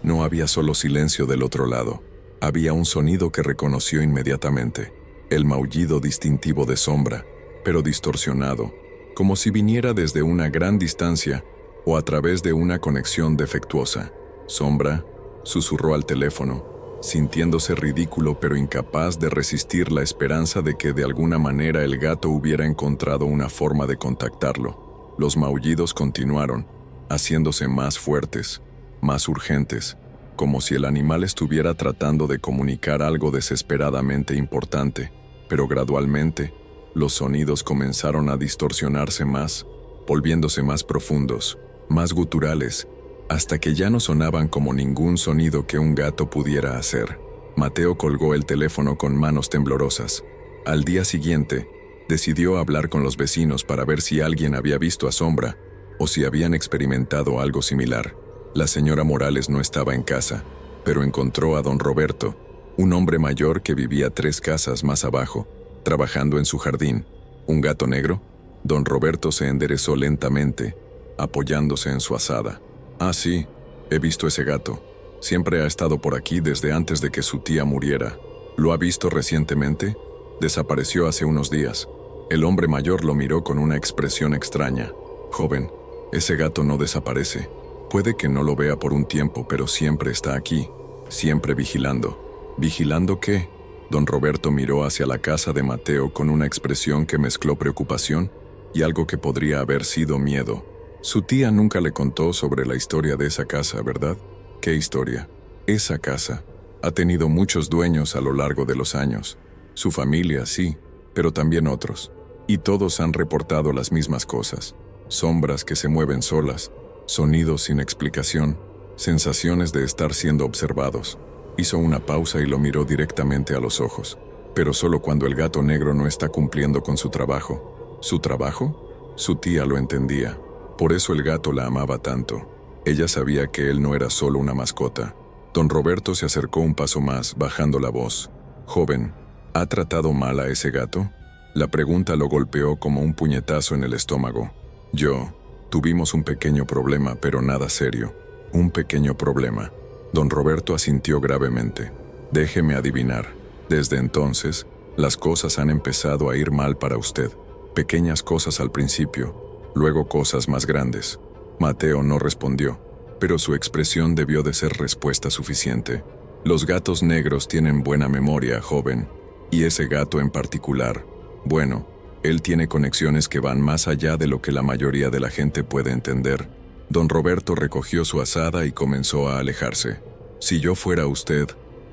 no había solo silencio del otro lado. Había un sonido que reconoció inmediatamente, el maullido distintivo de Sombra, pero distorsionado, como si viniera desde una gran distancia o a través de una conexión defectuosa. Sombra susurró al teléfono, sintiéndose ridículo pero incapaz de resistir la esperanza de que de alguna manera el gato hubiera encontrado una forma de contactarlo. Los maullidos continuaron, haciéndose más fuertes, más urgentes, como si el animal estuviera tratando de comunicar algo desesperadamente importante, pero gradualmente, los sonidos comenzaron a distorsionarse más, volviéndose más profundos, más guturales, hasta que ya no sonaban como ningún sonido que un gato pudiera hacer. Mateo colgó el teléfono con manos temblorosas. Al día siguiente, decidió hablar con los vecinos para ver si alguien había visto a Sombra o si habían experimentado algo similar. La señora Morales no estaba en casa, pero encontró a don Roberto, un hombre mayor que vivía 3 casas más abajo, trabajando en su jardín. ¿Un gato negro? Don Roberto se enderezó lentamente, apoyándose en su azada. Ah, sí, he visto ese gato. Siempre ha estado por aquí desde antes de que su tía muriera. ¿Lo ha visto recientemente? Desapareció hace unos días. El hombre mayor lo miró con una expresión extraña. Joven, ese gato no desaparece. Puede que no lo vea por un tiempo, pero siempre está aquí, siempre vigilando. ¿Vigilando qué? Don Roberto miró hacia la casa de Mateo con una expresión que mezcló preocupación y algo que podría haber sido miedo. Su tía nunca le contó sobre la historia de esa casa, ¿verdad? ¿Qué historia? Esa casa ha tenido muchos dueños a lo largo de los años. Su familia, sí, pero también otros. Y todos han reportado las mismas cosas. Sombras que se mueven solas, sonidos sin explicación, sensaciones de estar siendo observados. Hizo una pausa y lo miró directamente a los ojos. Pero solo cuando el gato negro no está cumpliendo con su trabajo. ¿Su trabajo? Su tía lo entendía. Por eso el gato la amaba tanto. Ella sabía que él no era solo una mascota. Don Roberto se acercó un paso más, bajando la voz. Joven, ¿ha tratado mal a ese gato? La pregunta lo golpeó como un puñetazo en el estómago. Tuvimos un pequeño problema, pero nada serio. Un pequeño problema. Don Roberto asintió gravemente. Déjeme adivinar. Desde entonces, las cosas han empezado a ir mal para usted. Pequeñas cosas al principio, luego cosas más grandes. Mateo no respondió, pero su expresión debió de ser respuesta suficiente. Los gatos negros tienen buena memoria, joven, y ese gato en particular, bueno, él tiene conexiones que van más allá de lo que la mayoría de la gente puede entender. Don Roberto recogió su azada y comenzó a alejarse. Si yo fuera usted,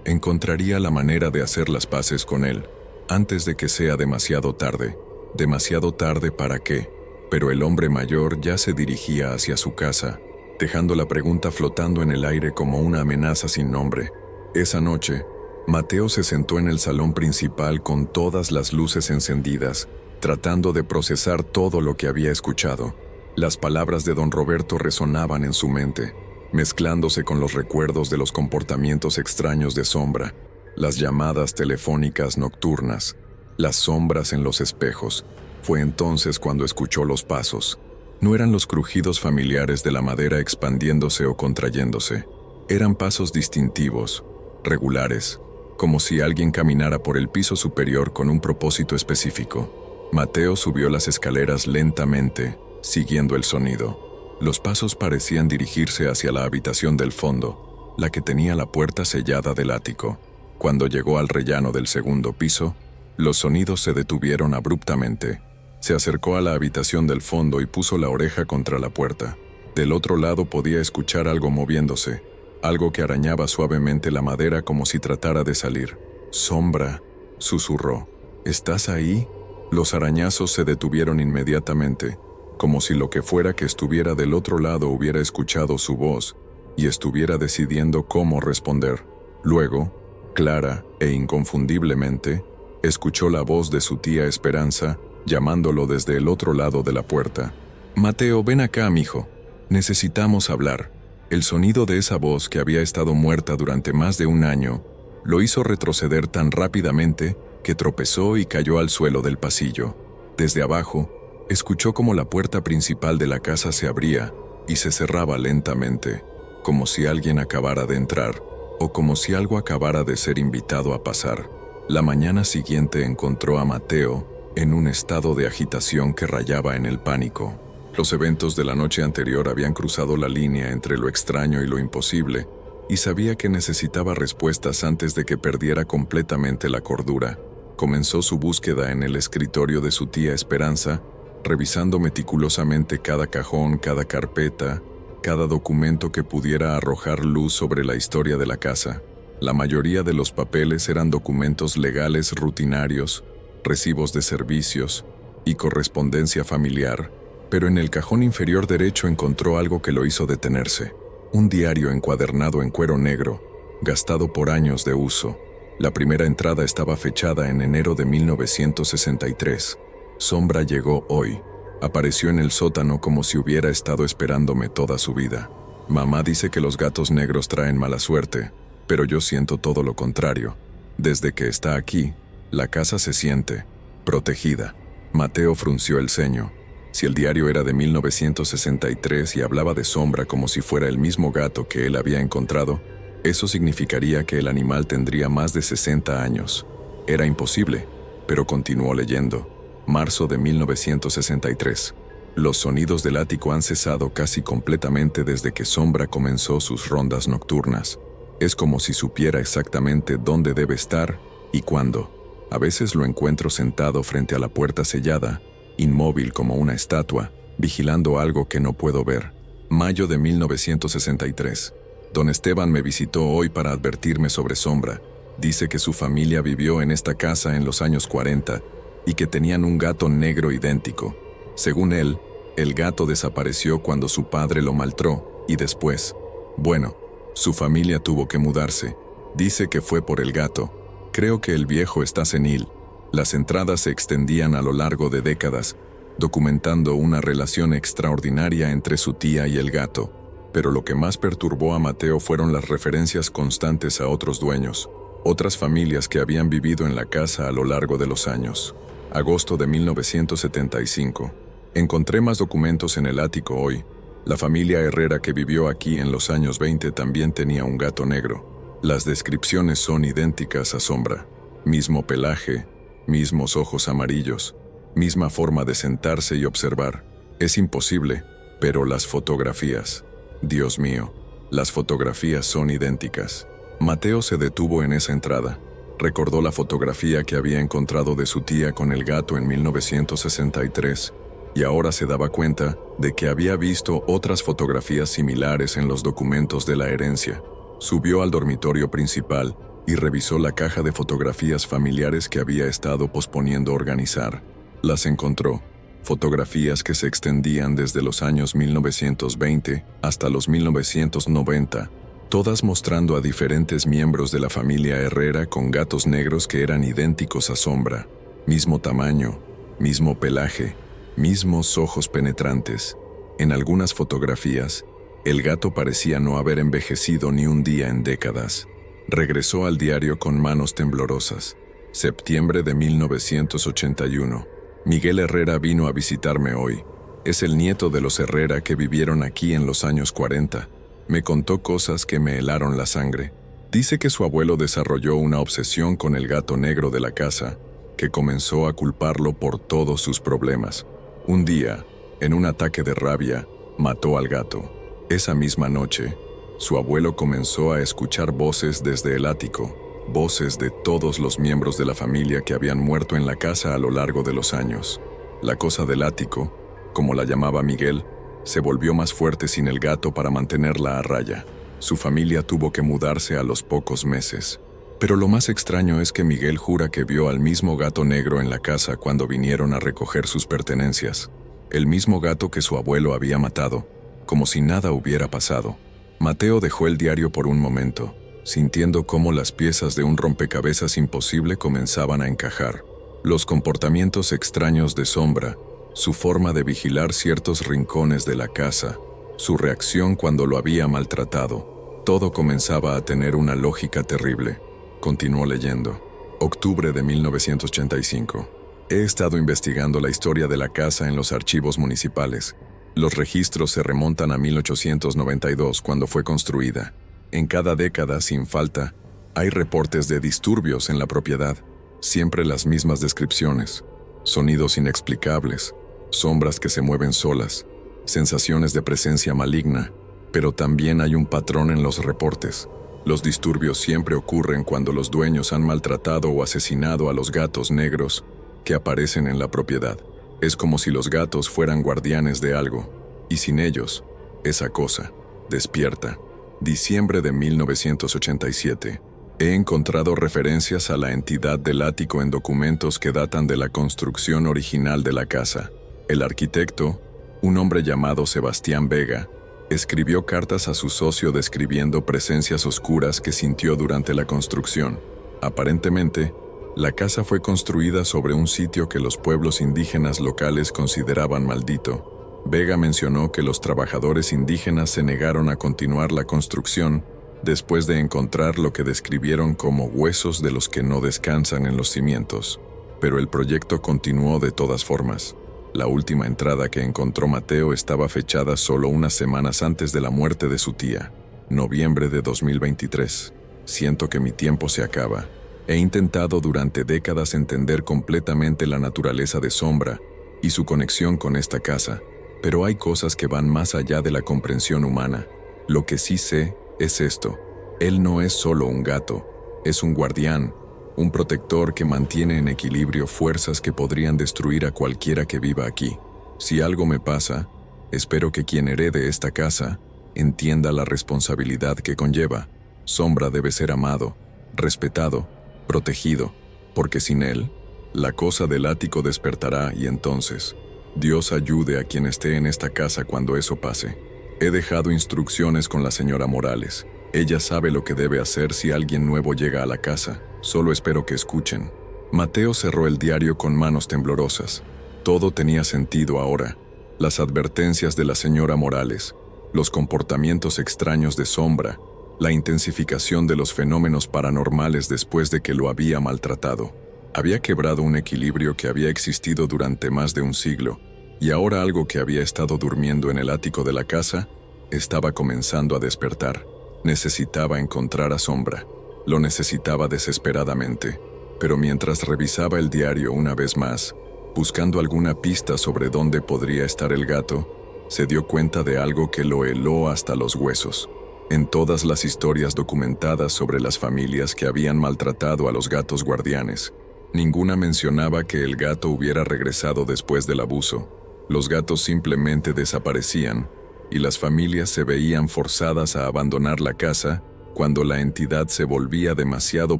encontraría la manera de hacer las paces con él, antes de que sea demasiado tarde. ¿Demasiado tarde para qué? Pero el hombre mayor ya se dirigía hacia su casa, dejando la pregunta flotando en el aire como una amenaza sin nombre. Esa noche, Mateo se sentó en el salón principal con todas las luces encendidas, tratando de procesar todo lo que había escuchado. Las palabras de don Roberto resonaban en su mente, mezclándose con los recuerdos de los comportamientos extraños de Sombra, las llamadas telefónicas nocturnas, las sombras en los espejos. Fue entonces cuando escuchó los pasos. No eran los crujidos familiares de la madera expandiéndose o contrayéndose. Eran pasos distintivos, regulares, como si alguien caminara por el piso superior con un propósito específico. Mateo subió las escaleras lentamente, siguiendo el sonido. Los pasos parecían dirigirse hacia la habitación del fondo, la que tenía la puerta sellada del ático. Cuando llegó al rellano del segundo piso, los sonidos se detuvieron abruptamente. Se acercó a la habitación del fondo y puso la oreja contra la puerta. Del otro lado podía escuchar algo moviéndose, algo que arañaba suavemente la madera como si tratara de salir. «Sombra», susurró. «¿Estás ahí?» Los arañazos se detuvieron inmediatamente, como si lo que fuera que estuviera del otro lado hubiera escuchado su voz y estuviera decidiendo cómo responder. Luego, clara e inconfundiblemente, escuchó la voz de su tía Esperanza llamándolo desde el otro lado de la puerta. «Mateo, ven acá, mijo. Necesitamos hablar». El sonido de esa voz, que había estado muerta durante más de un año, lo hizo retroceder tan rápidamente que tropezó y cayó al suelo del pasillo. Desde abajo, escuchó como la puerta principal de la casa se abría y se cerraba lentamente, como si alguien acabara de entrar o como si algo acabara de ser invitado a pasar. La mañana siguiente encontró a Mateo en un estado de agitación que rayaba en el pánico. Los eventos de la noche anterior habían cruzado la línea entre lo extraño y lo imposible, y sabía que necesitaba respuestas antes de que perdiera completamente la cordura. Comenzó su búsqueda en el escritorio de su tía Esperanza, revisando meticulosamente cada cajón, cada carpeta, cada documento que pudiera arrojar luz sobre la historia de la casa. La mayoría de los papeles eran documentos legales rutinarios, recibos de servicios y correspondencia familiar, pero en el cajón inferior derecho encontró algo que lo hizo detenerse. Un diario encuadernado en cuero negro, gastado por años de uso. La primera entrada estaba fechada en enero de 1963. Sombra llegó hoy. Apareció en el sótano como si hubiera estado esperándome toda su vida. Mamá dice que los gatos negros traen mala suerte, pero yo siento todo lo contrario. Desde que está aquí, la casa se siente protegida. Mateo frunció el ceño. Si el diario era de 1963 y hablaba de Sombra como si fuera el mismo gato que él había encontrado, eso significaría que el animal tendría más de 60 años. Era imposible, pero continuó leyendo. Marzo de 1963. Los sonidos del ático han cesado casi completamente desde que Sombra comenzó sus rondas nocturnas. Es como si supiera exactamente dónde debe estar y cuándo. A veces lo encuentro sentado frente a la puerta sellada, inmóvil como una estatua, vigilando algo que no puedo ver. Mayo de 1963. Don Esteban me visitó hoy para advertirme sobre Sombra. Dice que su familia vivió en esta casa en los años 40 y que tenían un gato negro idéntico. Según él, el gato desapareció cuando su padre lo maltrató y después, bueno, su familia tuvo que mudarse. Dice que fue por el gato. Creo que el viejo está senil. Las entradas se extendían a lo largo de décadas, documentando una relación extraordinaria entre su tía y el gato. Pero lo que más perturbó a Mateo fueron las referencias constantes a otros dueños, otras familias que habían vivido en la casa a lo largo de los años. Agosto de 1975. Encontré más documentos en el ático hoy. La familia Herrera que vivió aquí en los años 20 también tenía un gato negro. Las descripciones son idénticas a Sombra. Mismo pelaje, mismos ojos amarillos, misma forma de sentarse y observar. Es imposible, pero las fotografías. Dios mío, las fotografías son idénticas. Mateo se detuvo en esa entrada. Recordó la fotografía que había encontrado de su tía con el gato en 1963 y ahora se daba cuenta de que había visto otras fotografías similares en los documentos de la herencia. Subió al dormitorio principal y revisó la caja de fotografías familiares que había estado posponiendo organizar. Las encontró. Fotografías que se extendían desde los años 1920 hasta los 1990, todas mostrando a diferentes miembros de la familia Herrera con gatos negros que eran idénticos a Sombra. Mismo tamaño, mismo pelaje, mismos ojos penetrantes. En algunas fotografías, el gato parecía no haber envejecido ni un día en décadas. Regresó al diario con manos temblorosas. Septiembre de 1981. Miguel Herrera vino a visitarme hoy. Es el nieto de los Herrera que vivieron aquí en los años 40. Me contó cosas que me helaron la sangre. Dice que su abuelo desarrolló una obsesión con el gato negro de la casa, que comenzó a culparlo por todos sus problemas. Un día, en un ataque de rabia, mató al gato. Esa misma noche, su abuelo comenzó a escuchar voces desde el ático, voces de todos los miembros de la familia que habían muerto en la casa a lo largo de los años. La cosa del ático, como la llamaba Miguel, se volvió más fuerte sin el gato para mantenerla a raya. Su familia tuvo que mudarse a los pocos meses. Pero lo más extraño es que Miguel jura que vio al mismo gato negro en la casa cuando vinieron a recoger sus pertenencias. el mismo gato que su abuelo había matado, como si nada hubiera pasado. Mateo dejó el diario por un momento, sintiendo cómo las piezas de un rompecabezas imposible comenzaban a encajar. Los comportamientos extraños de Sombra, su forma de vigilar ciertos rincones de la casa, su reacción cuando lo había maltratado, todo comenzaba a tener una lógica terrible. Continuó leyendo. Octubre de 1985. He estado investigando la historia de la casa en los archivos municipales. Los registros se remontan a 1892, cuando fue construida. En cada década, sin falta, hay reportes de disturbios en la propiedad. Siempre las mismas descripciones. Sonidos inexplicables, sombras que se mueven solas, sensaciones de presencia maligna. Pero también hay un patrón en los reportes. Los disturbios siempre ocurren cuando los dueños han maltratado o asesinado a los gatos negros que aparecen en la propiedad. Es como si los gatos fueran guardianes de algo, y sin ellos, esa cosa despierta. Diciembre de 1987. He encontrado referencias a la entidad del ático en documentos que datan de la construcción original de la casa. El arquitecto, un hombre llamado Sebastián Vega, escribió cartas a su socio describiendo presencias oscuras que sintió durante la construcción. Aparentemente, la casa fue construida sobre un sitio que los pueblos indígenas locales consideraban maldito. Vega mencionó que los trabajadores indígenas se negaron a continuar la construcción después de encontrar lo que describieron como huesos de los que no descansan en los cimientos. Pero el proyecto continuó de todas formas. La última entrada que encontró Mateo estaba fechada solo unas semanas antes de la muerte de su tía, noviembre de 2023. Siento que mi tiempo se acaba. He intentado durante décadas entender completamente la naturaleza de Sombra y su conexión con esta casa, pero hay cosas que van más allá de la comprensión humana. Lo que sí sé es esto: él no es solo un gato, es un guardián, un protector que mantiene en equilibrio fuerzas que podrían destruir a cualquiera que viva aquí. Si algo me pasa, espero que quien herede esta casa entienda la responsabilidad que conlleva. Sombra debe ser amado, respetado, protegido, porque sin él, la cosa del ático despertará y entonces, Dios ayude a quien esté en esta casa cuando eso pase. He dejado instrucciones con la señora Morales. Ella sabe lo que debe hacer si alguien nuevo llega a la casa. Solo espero que escuchen. Mateo cerró el diario con manos temblorosas. Todo tenía sentido ahora. Las advertencias de la señora Morales, los comportamientos extraños de Sombra, la intensificación de los fenómenos paranormales después de que lo había maltratado. Había quebrado un equilibrio que había existido durante más de un siglo, y ahora algo que había estado durmiendo en el ático de la casa estaba comenzando a despertar. Necesitaba encontrar a Sombra. Lo necesitaba desesperadamente, pero mientras revisaba el diario una vez más, buscando alguna pista sobre dónde podría estar el gato, se dio cuenta de algo que lo heló hasta los huesos. En todas las historias documentadas sobre las familias que habían maltratado a los gatos guardianes, ninguna mencionaba que el gato hubiera regresado después del abuso. Los gatos simplemente desaparecían, y las familias se veían forzadas a abandonar la casa cuando la entidad se volvía demasiado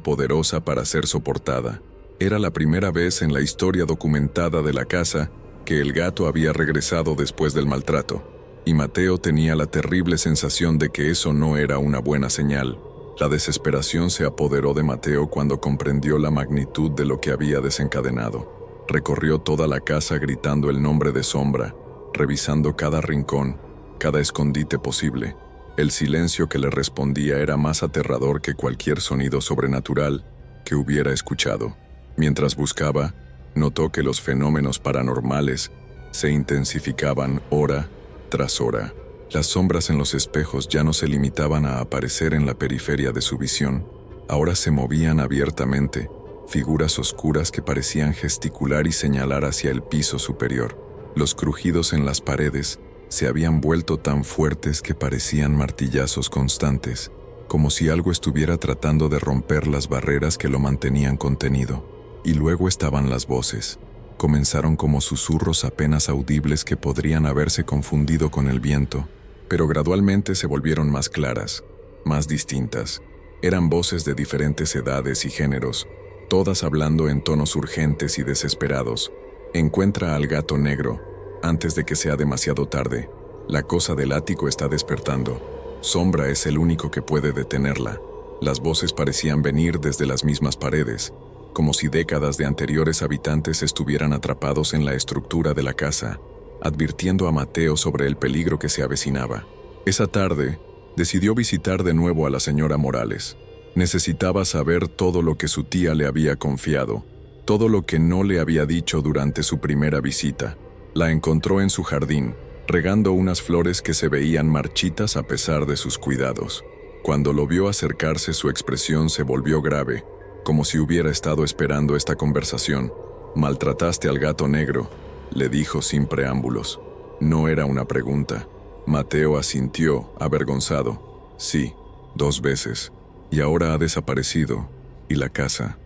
poderosa para ser soportada. Era la primera vez en la historia documentada de la casa que el gato había regresado después del maltrato, y Mateo tenía la terrible sensación de que eso no era una buena señal. La desesperación se apoderó de Mateo cuando comprendió la magnitud de lo que había desencadenado. Recorrió toda la casa gritando el nombre de Sombra, revisando cada rincón, cada escondite posible. El silencio que le respondía era más aterrador que cualquier sonido sobrenatural que hubiera escuchado. Mientras buscaba, notó que los fenómenos paranormales se intensificaban hora tras hora. Las sombras en los espejos ya no se limitaban a aparecer en la periferia de su visión. Ahora se movían abiertamente, figuras oscuras que parecían gesticular y señalar hacia el piso superior. Los crujidos en las paredes se habían vuelto tan fuertes que parecían martillazos constantes, como si algo estuviera tratando de romper las barreras que lo mantenían contenido. Y luego estaban las voces. Comenzaron como susurros apenas audibles que podrían haberse confundido con el viento, pero gradualmente se volvieron más claras, más distintas. Eran voces de diferentes edades y géneros, todas hablando en tonos urgentes y desesperados. Encuentra al gato negro, antes de que sea demasiado tarde. La cosa del ático está despertando. Sombra es el único que puede detenerla. Las voces parecían venir desde las mismas paredes, como si décadas de anteriores habitantes estuvieran atrapados en la estructura de la casa, advirtiendo a Mateo sobre el peligro que se avecinaba. Esa tarde, decidió visitar de nuevo a la señora Morales. Necesitaba saber todo lo que su tía le había confiado, todo lo que no le había dicho durante su primera visita. La encontró en su jardín, regando unas flores que se veían marchitas a pesar de sus cuidados. Cuando lo vio acercarse, su expresión se volvió grave, como si hubiera estado esperando esta conversación. «Maltrataste al gato negro», le dijo sin preámbulos. No era una pregunta. Mateo asintió, avergonzado. «Sí, 2 veces. Y ahora ha desaparecido. Y la casa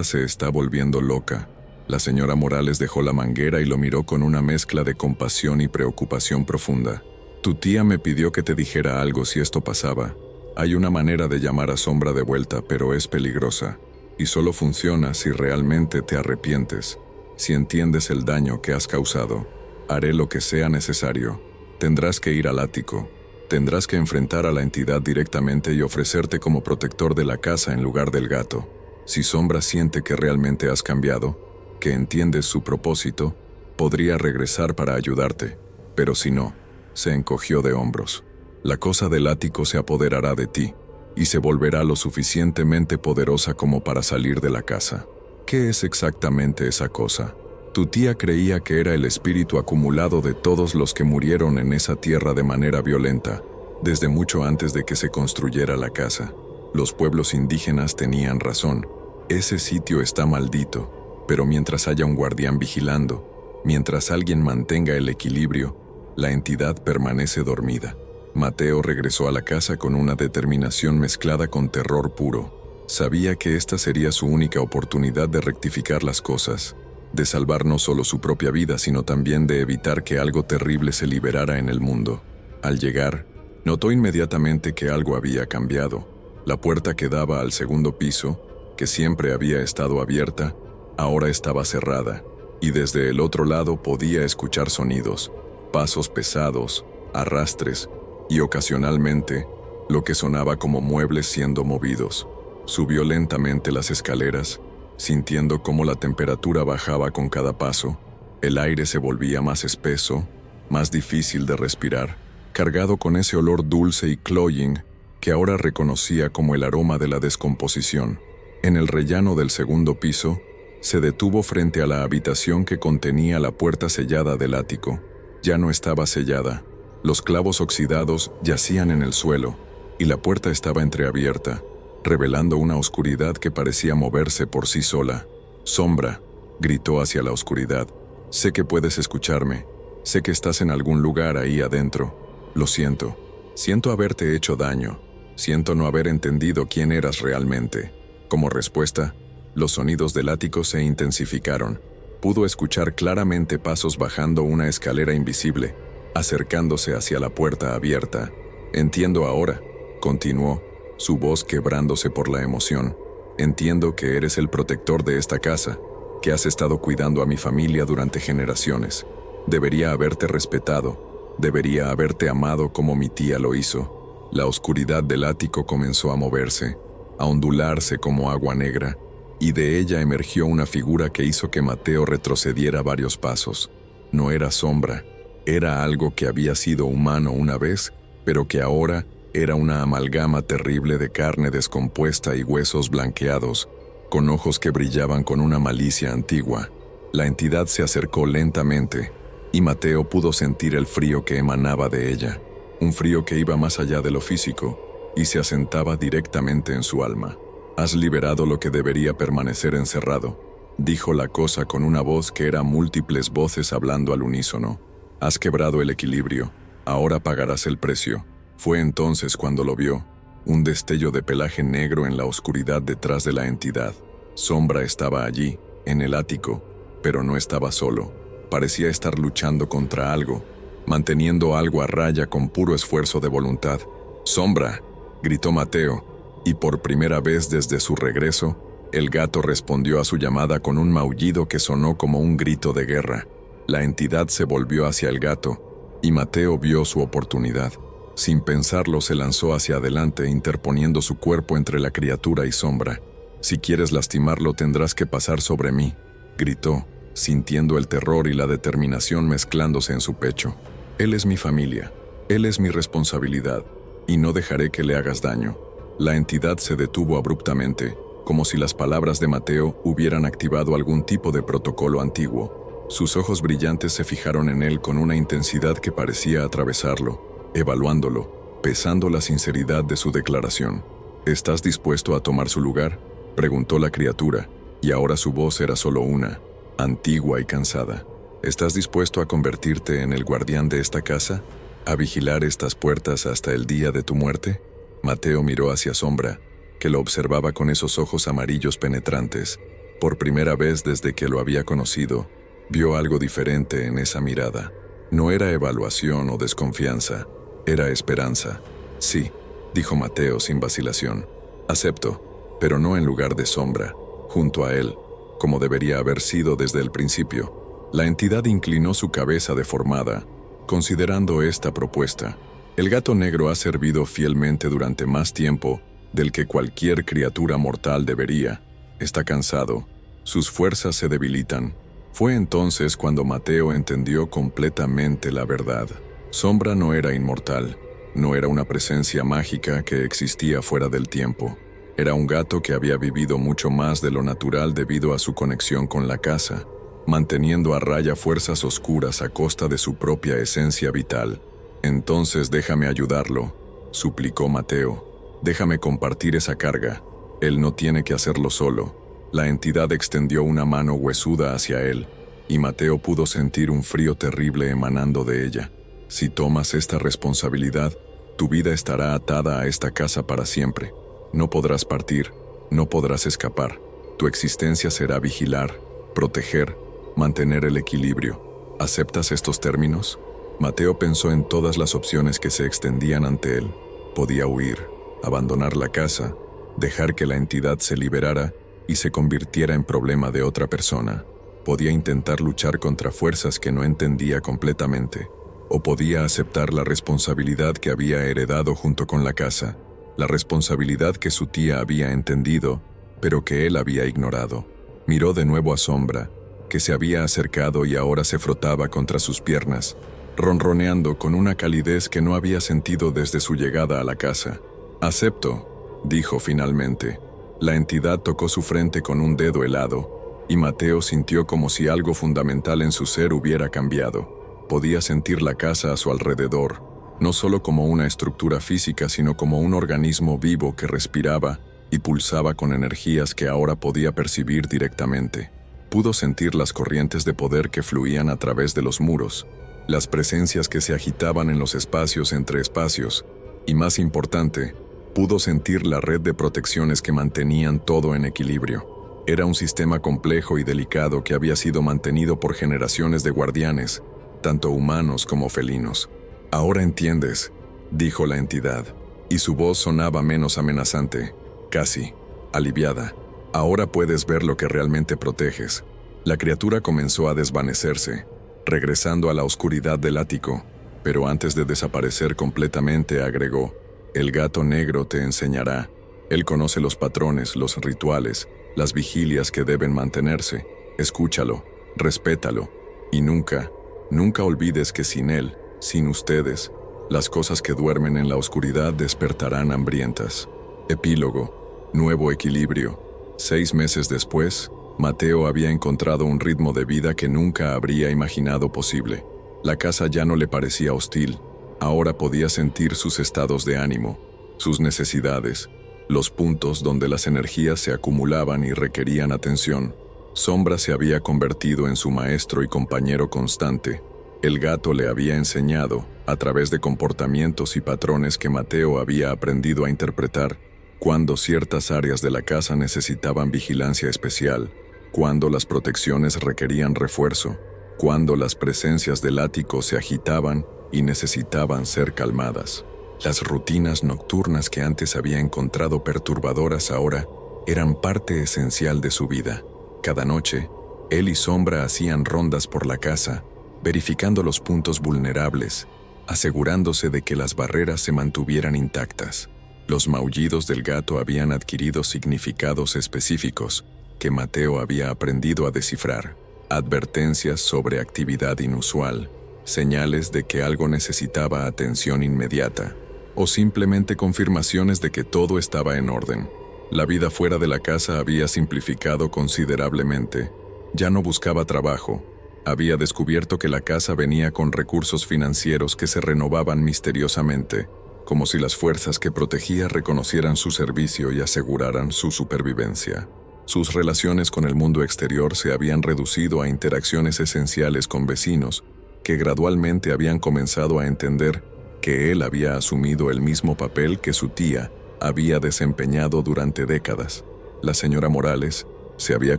se está volviendo loca». La señora Morales dejó la manguera y lo miró con una mezcla de compasión y preocupación profunda. «Tu tía me pidió que te dijera algo si esto pasaba. Hay una manera de llamar a Sombra de vuelta, pero es peligrosa. Y solo funciona si realmente te arrepientes. Si entiendes el daño que has causado. Haré lo que sea necesario. Tendrás que ir al ático. Tendrás que enfrentar a la entidad directamente y ofrecerte como protector de la casa en lugar del gato. Si Sombra siente que realmente has cambiado, que entiendes su propósito, podría regresar para ayudarte. Pero si no», se encogió de hombros. «La cosa del ático se apoderará de ti, y se volverá lo suficientemente poderosa como para salir de la casa». «¿Qué es exactamente esa cosa?» «Tu tía creía que era el espíritu acumulado de todos los que murieron en esa tierra de manera violenta, desde mucho antes de que se construyera la casa. Los pueblos indígenas tenían razón. Ese sitio está maldito. Pero mientras haya un guardián vigilando, mientras alguien mantenga el equilibrio, la entidad permanece dormida». Mateo regresó a la casa con una determinación mezclada con terror puro. Sabía que esta sería su única oportunidad de rectificar las cosas, de salvar no solo su propia vida, sino también de evitar que algo terrible se liberara en el mundo. Al llegar, notó inmediatamente que algo había cambiado. La puerta que daba al segundo piso, que siempre había estado abierta, ahora estaba cerrada, y desde el otro lado podía escuchar sonidos, pasos pesados, arrastres, y ocasionalmente, lo que sonaba como muebles siendo movidos. Subió lentamente las escaleras, sintiendo cómo la temperatura bajaba con cada paso. El aire se volvía más espeso, más difícil de respirar, cargado con ese olor dulce y cloying que ahora reconocía como el aroma de la descomposición. En el rellano del segundo piso, se detuvo frente a la habitación que contenía la puerta sellada del ático. Ya no estaba sellada. Los clavos oxidados yacían en el suelo, y la puerta estaba entreabierta, revelando una oscuridad que parecía moverse por sí sola. «Sombra», gritó hacia la oscuridad. «Sé que puedes escucharme. Sé que estás en algún lugar ahí adentro. Lo siento. Siento haberte hecho daño. Siento no haber entendido quién eras realmente». Como respuesta, los sonidos del ático se intensificaron. Pudo escuchar claramente pasos bajando una escalera invisible, acercándose hacia la puerta abierta. «Entiendo ahora», continuó, su voz quebrándose por la emoción. «Entiendo que eres el protector de esta casa, que has estado cuidando a mi familia durante generaciones. Debería haberte respetado, debería haberte amado como mi tía lo hizo». La oscuridad del ático comenzó a moverse, a ondularse como agua negra, y de ella emergió una figura que hizo que Mateo retrocediera varios pasos. No era Sombra, era algo que había sido humano una vez, pero que ahora era una amalgama terrible de carne descompuesta y huesos blanqueados, con ojos que brillaban con una malicia antigua. La entidad se acercó lentamente, y Mateo pudo sentir el frío que emanaba de ella, un frío que iba más allá de lo físico, y se asentaba directamente en su alma. «Has liberado lo que debería permanecer encerrado», dijo la cosa con una voz que era múltiples voces hablando al unísono. «Has quebrado el equilibrio, ahora pagarás el precio». Fue entonces cuando lo vio, un destello de pelaje negro en la oscuridad detrás de la entidad. Sombra estaba allí, en el ático, pero no estaba solo. Parecía estar luchando contra algo, manteniendo algo a raya con puro esfuerzo de voluntad. «Sombra», gritó Mateo, y por primera vez desde su regreso, el gato respondió a su llamada con un maullido que sonó como un grito de guerra. La entidad se volvió hacia el gato, y Mateo vio su oportunidad. Sin pensarlo, se lanzó hacia adelante, interponiendo su cuerpo entre la criatura y Sombra. «Si quieres lastimarlo, tendrás que pasar sobre mí», gritó, sintiendo el terror y la determinación mezclándose en su pecho. «Él es mi familia, él es mi responsabilidad, y no dejaré que le hagas daño». La entidad se detuvo abruptamente, como si las palabras de Mateo hubieran activado algún tipo de protocolo antiguo. Sus ojos brillantes se fijaron en él con una intensidad que parecía atravesarlo, evaluándolo, pesando la sinceridad de su declaración. «¿Estás dispuesto a tomar su lugar?», preguntó la criatura, y ahora su voz era solo una, antigua y cansada. «¿Estás dispuesto a convertirte en el guardián de esta casa? ¿A vigilar estas puertas hasta el día de tu muerte?». Mateo miró hacia Sombra, que lo observaba con esos ojos amarillos penetrantes. Por primera vez desde que lo había conocido, vio algo diferente en esa mirada. No era evaluación o desconfianza, era esperanza. «Sí», dijo Mateo sin vacilación. «Acepto, pero no en lugar de Sombra, junto a él, como debería haber sido desde el principio». La entidad inclinó su cabeza deformada, considerando esta propuesta. «El gato negro ha servido fielmente durante más tiempo del que cualquier criatura mortal debería. Está cansado, sus fuerzas se debilitan». Fue entonces cuando Mateo entendió completamente la verdad. Sombra no era inmortal, no era una presencia mágica que existía fuera del tiempo. Era un gato que había vivido mucho más de lo natural debido a su conexión con la casa, manteniendo a raya fuerzas oscuras a costa de su propia esencia vital. «Entonces déjame ayudarlo», suplicó Mateo. «Déjame compartir esa carga. Él no tiene que hacerlo solo». La entidad extendió una mano huesuda hacia él, y Mateo pudo sentir un frío terrible emanando de ella. «Si tomas esta responsabilidad, tu vida estará atada a esta casa para siempre. No podrás partir, no podrás escapar. Tu existencia será vigilar, proteger, mantener el equilibrio. ¿Aceptas estos términos?». Mateo pensó en todas las opciones que se extendían ante él. Podía huir, abandonar la casa, dejar que la entidad se liberara y se convirtiera en problema de otra persona. Podía intentar luchar contra fuerzas que no entendía completamente, o podía aceptar la responsabilidad que había heredado junto con la casa, la responsabilidad que su tía había entendido, pero que él había ignorado. Miró de nuevo a Sombra, que se había acercado y ahora se frotaba contra sus piernas, ronroneando con una calidez que no había sentido desde su llegada a la casa. «Acepto», dijo finalmente. La entidad tocó su frente con un dedo helado, y Mateo sintió como si algo fundamental en su ser hubiera cambiado. Podía sentir la casa a su alrededor, no solo como una estructura física, sino como un organismo vivo que respiraba y pulsaba con energías que ahora podía percibir directamente. Pudo sentir las corrientes de poder que fluían a través de los muros, las presencias que se agitaban en los espacios entre espacios, y más importante, pudo sentir la red de protecciones que mantenían todo en equilibrio. Era un sistema complejo y delicado que había sido mantenido por generaciones de guardianes, tanto humanos como felinos. «Ahora entiendes», dijo la entidad, y su voz sonaba menos amenazante, casi aliviada. «Ahora puedes ver lo que realmente proteges». La criatura comenzó a desvanecerse, regresando a la oscuridad del ático, pero antes de desaparecer completamente agregó: «El gato negro te enseñará. Él conoce los patrones, los rituales, las vigilias que deben mantenerse. Escúchalo, respétalo, y nunca, nunca olvides que sin él, sin ustedes, las cosas que duermen en la oscuridad despertarán hambrientas». Epílogo. Nuevo equilibrio. 6 meses después, Mateo había encontrado un ritmo de vida que nunca habría imaginado posible. La casa ya no le parecía hostil. Ahora podía sentir sus estados de ánimo, sus necesidades, los puntos donde las energías se acumulaban y requerían atención. Sombra se había convertido en su maestro y compañero constante. El gato le había enseñado, a través de comportamientos y patrones que Mateo había aprendido a interpretar, cuando ciertas áreas de la casa necesitaban vigilancia especial, cuando las protecciones requerían refuerzo, cuando las presencias del ático se agitaban y necesitaban ser calmadas. Las rutinas nocturnas que antes había encontrado perturbadoras ahora eran parte esencial de su vida. Cada noche, él y Sombra hacían rondas por la casa, verificando los puntos vulnerables, asegurándose de que las barreras se mantuvieran intactas. Los maullidos del gato habían adquirido significados específicos que Mateo había aprendido a descifrar. Advertencias sobre actividad inusual, señales de que algo necesitaba atención inmediata, o simplemente confirmaciones de que todo estaba en orden. La vida fuera de la casa había simplificado considerablemente. Ya no buscaba trabajo. Había descubierto que la casa venía con recursos financieros que se renovaban misteriosamente, como si las fuerzas que protegía reconocieran su servicio y aseguraran su supervivencia. Sus relaciones con el mundo exterior se habían reducido a interacciones esenciales con vecinos, que gradualmente habían comenzado a entender que él había asumido el mismo papel que su tía había desempeñado durante décadas. La señora Morales se había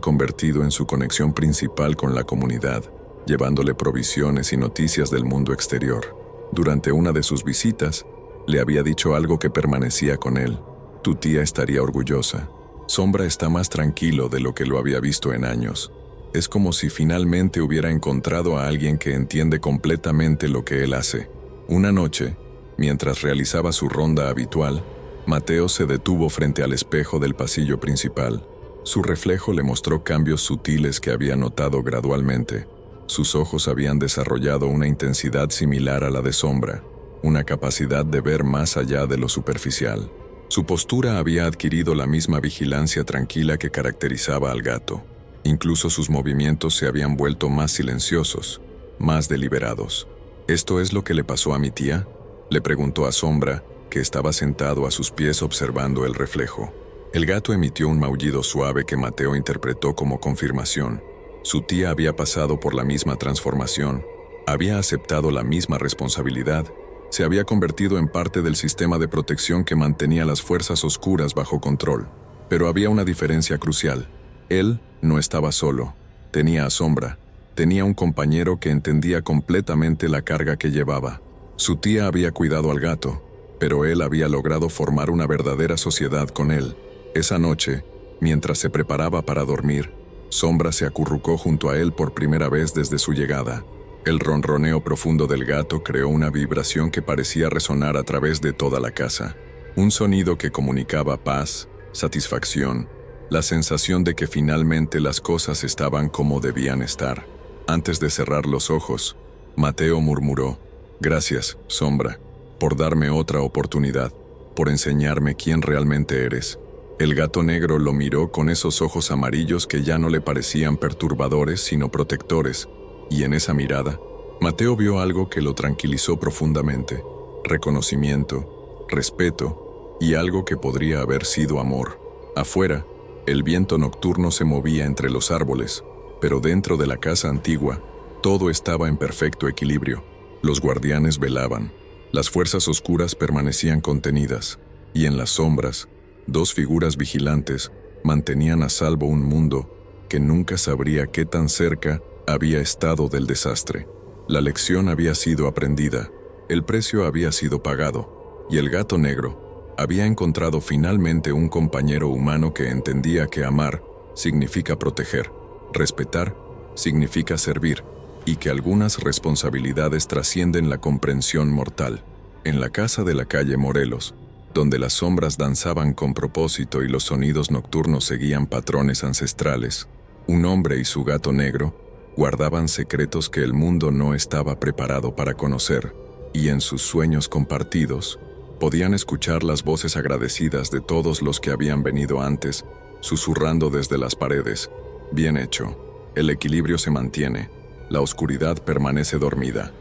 convertido en su conexión principal con la comunidad, llevándole provisiones y noticias del mundo exterior. Durante una de sus visitas, le había dicho algo que permanecía con él. Tu tía estaría orgullosa. Sombra está más tranquilo de lo que lo había visto en años. Es como si finalmente hubiera encontrado a alguien que entiende completamente lo que él hace. Una noche, mientras realizaba su ronda habitual, Mateo se detuvo frente al espejo del pasillo principal. Su reflejo le mostró cambios sutiles que había notado gradualmente. Sus ojos habían desarrollado una intensidad similar a la de Sombra, una capacidad de ver más allá de lo superficial. Su postura había adquirido la misma vigilancia tranquila que caracterizaba al gato. Incluso sus movimientos se habían vuelto más silenciosos, más deliberados. ¿Esto es lo que le pasó a mi tía?, le preguntó a Sombra, que estaba sentado a sus pies observando el reflejo. El gato emitió un maullido suave que Mateo interpretó como confirmación. Su tía había pasado por la misma transformación, había aceptado la misma responsabilidad, se había convertido en parte del sistema de protección que mantenía las fuerzas oscuras bajo control. Pero había una diferencia crucial. Él no estaba solo. Tenía a Sombra. Tenía un compañero que entendía completamente la carga que llevaba. Su tía había cuidado al gato, pero él había logrado formar una verdadera sociedad con él. Esa noche, mientras se preparaba para dormir, Sombra se acurrucó junto a él por primera vez desde su llegada. El ronroneo profundo del gato creó una vibración que parecía resonar a través de toda la casa. Un sonido que comunicaba paz, satisfacción, la sensación de que finalmente las cosas estaban como debían estar. Antes de cerrar los ojos, Mateo murmuró: «Gracias, Sombra, por darme otra oportunidad, por enseñarme quién realmente eres». El gato negro lo miró con esos ojos amarillos que ya no le parecían perturbadores sino protectores, y en esa mirada, Mateo vio algo que lo tranquilizó profundamente: reconocimiento, respeto y algo que podría haber sido amor. Afuera, el viento nocturno se movía entre los árboles, pero dentro de la casa antigua, todo estaba en perfecto equilibrio. Los guardianes velaban, las fuerzas oscuras permanecían contenidas, y en las sombras, dos figuras vigilantes mantenían a salvo un mundo que nunca sabría qué tan cerca había estado del desastre. La lección había sido aprendida, el precio había sido pagado, y el gato negro había encontrado finalmente un compañero humano que entendía que amar significa proteger, respetar significa servir, y que algunas responsabilidades trascienden la comprensión mortal. En la casa de la calle Morelos, donde las sombras danzaban con propósito y los sonidos nocturnos seguían patrones ancestrales, un hombre y su gato negro guardaban secretos que el mundo no estaba preparado para conocer, y en sus sueños compartidos, podían escuchar las voces agradecidas de todos los que habían venido antes, susurrando desde las paredes: «Bien hecho, el equilibrio se mantiene, la oscuridad permanece dormida».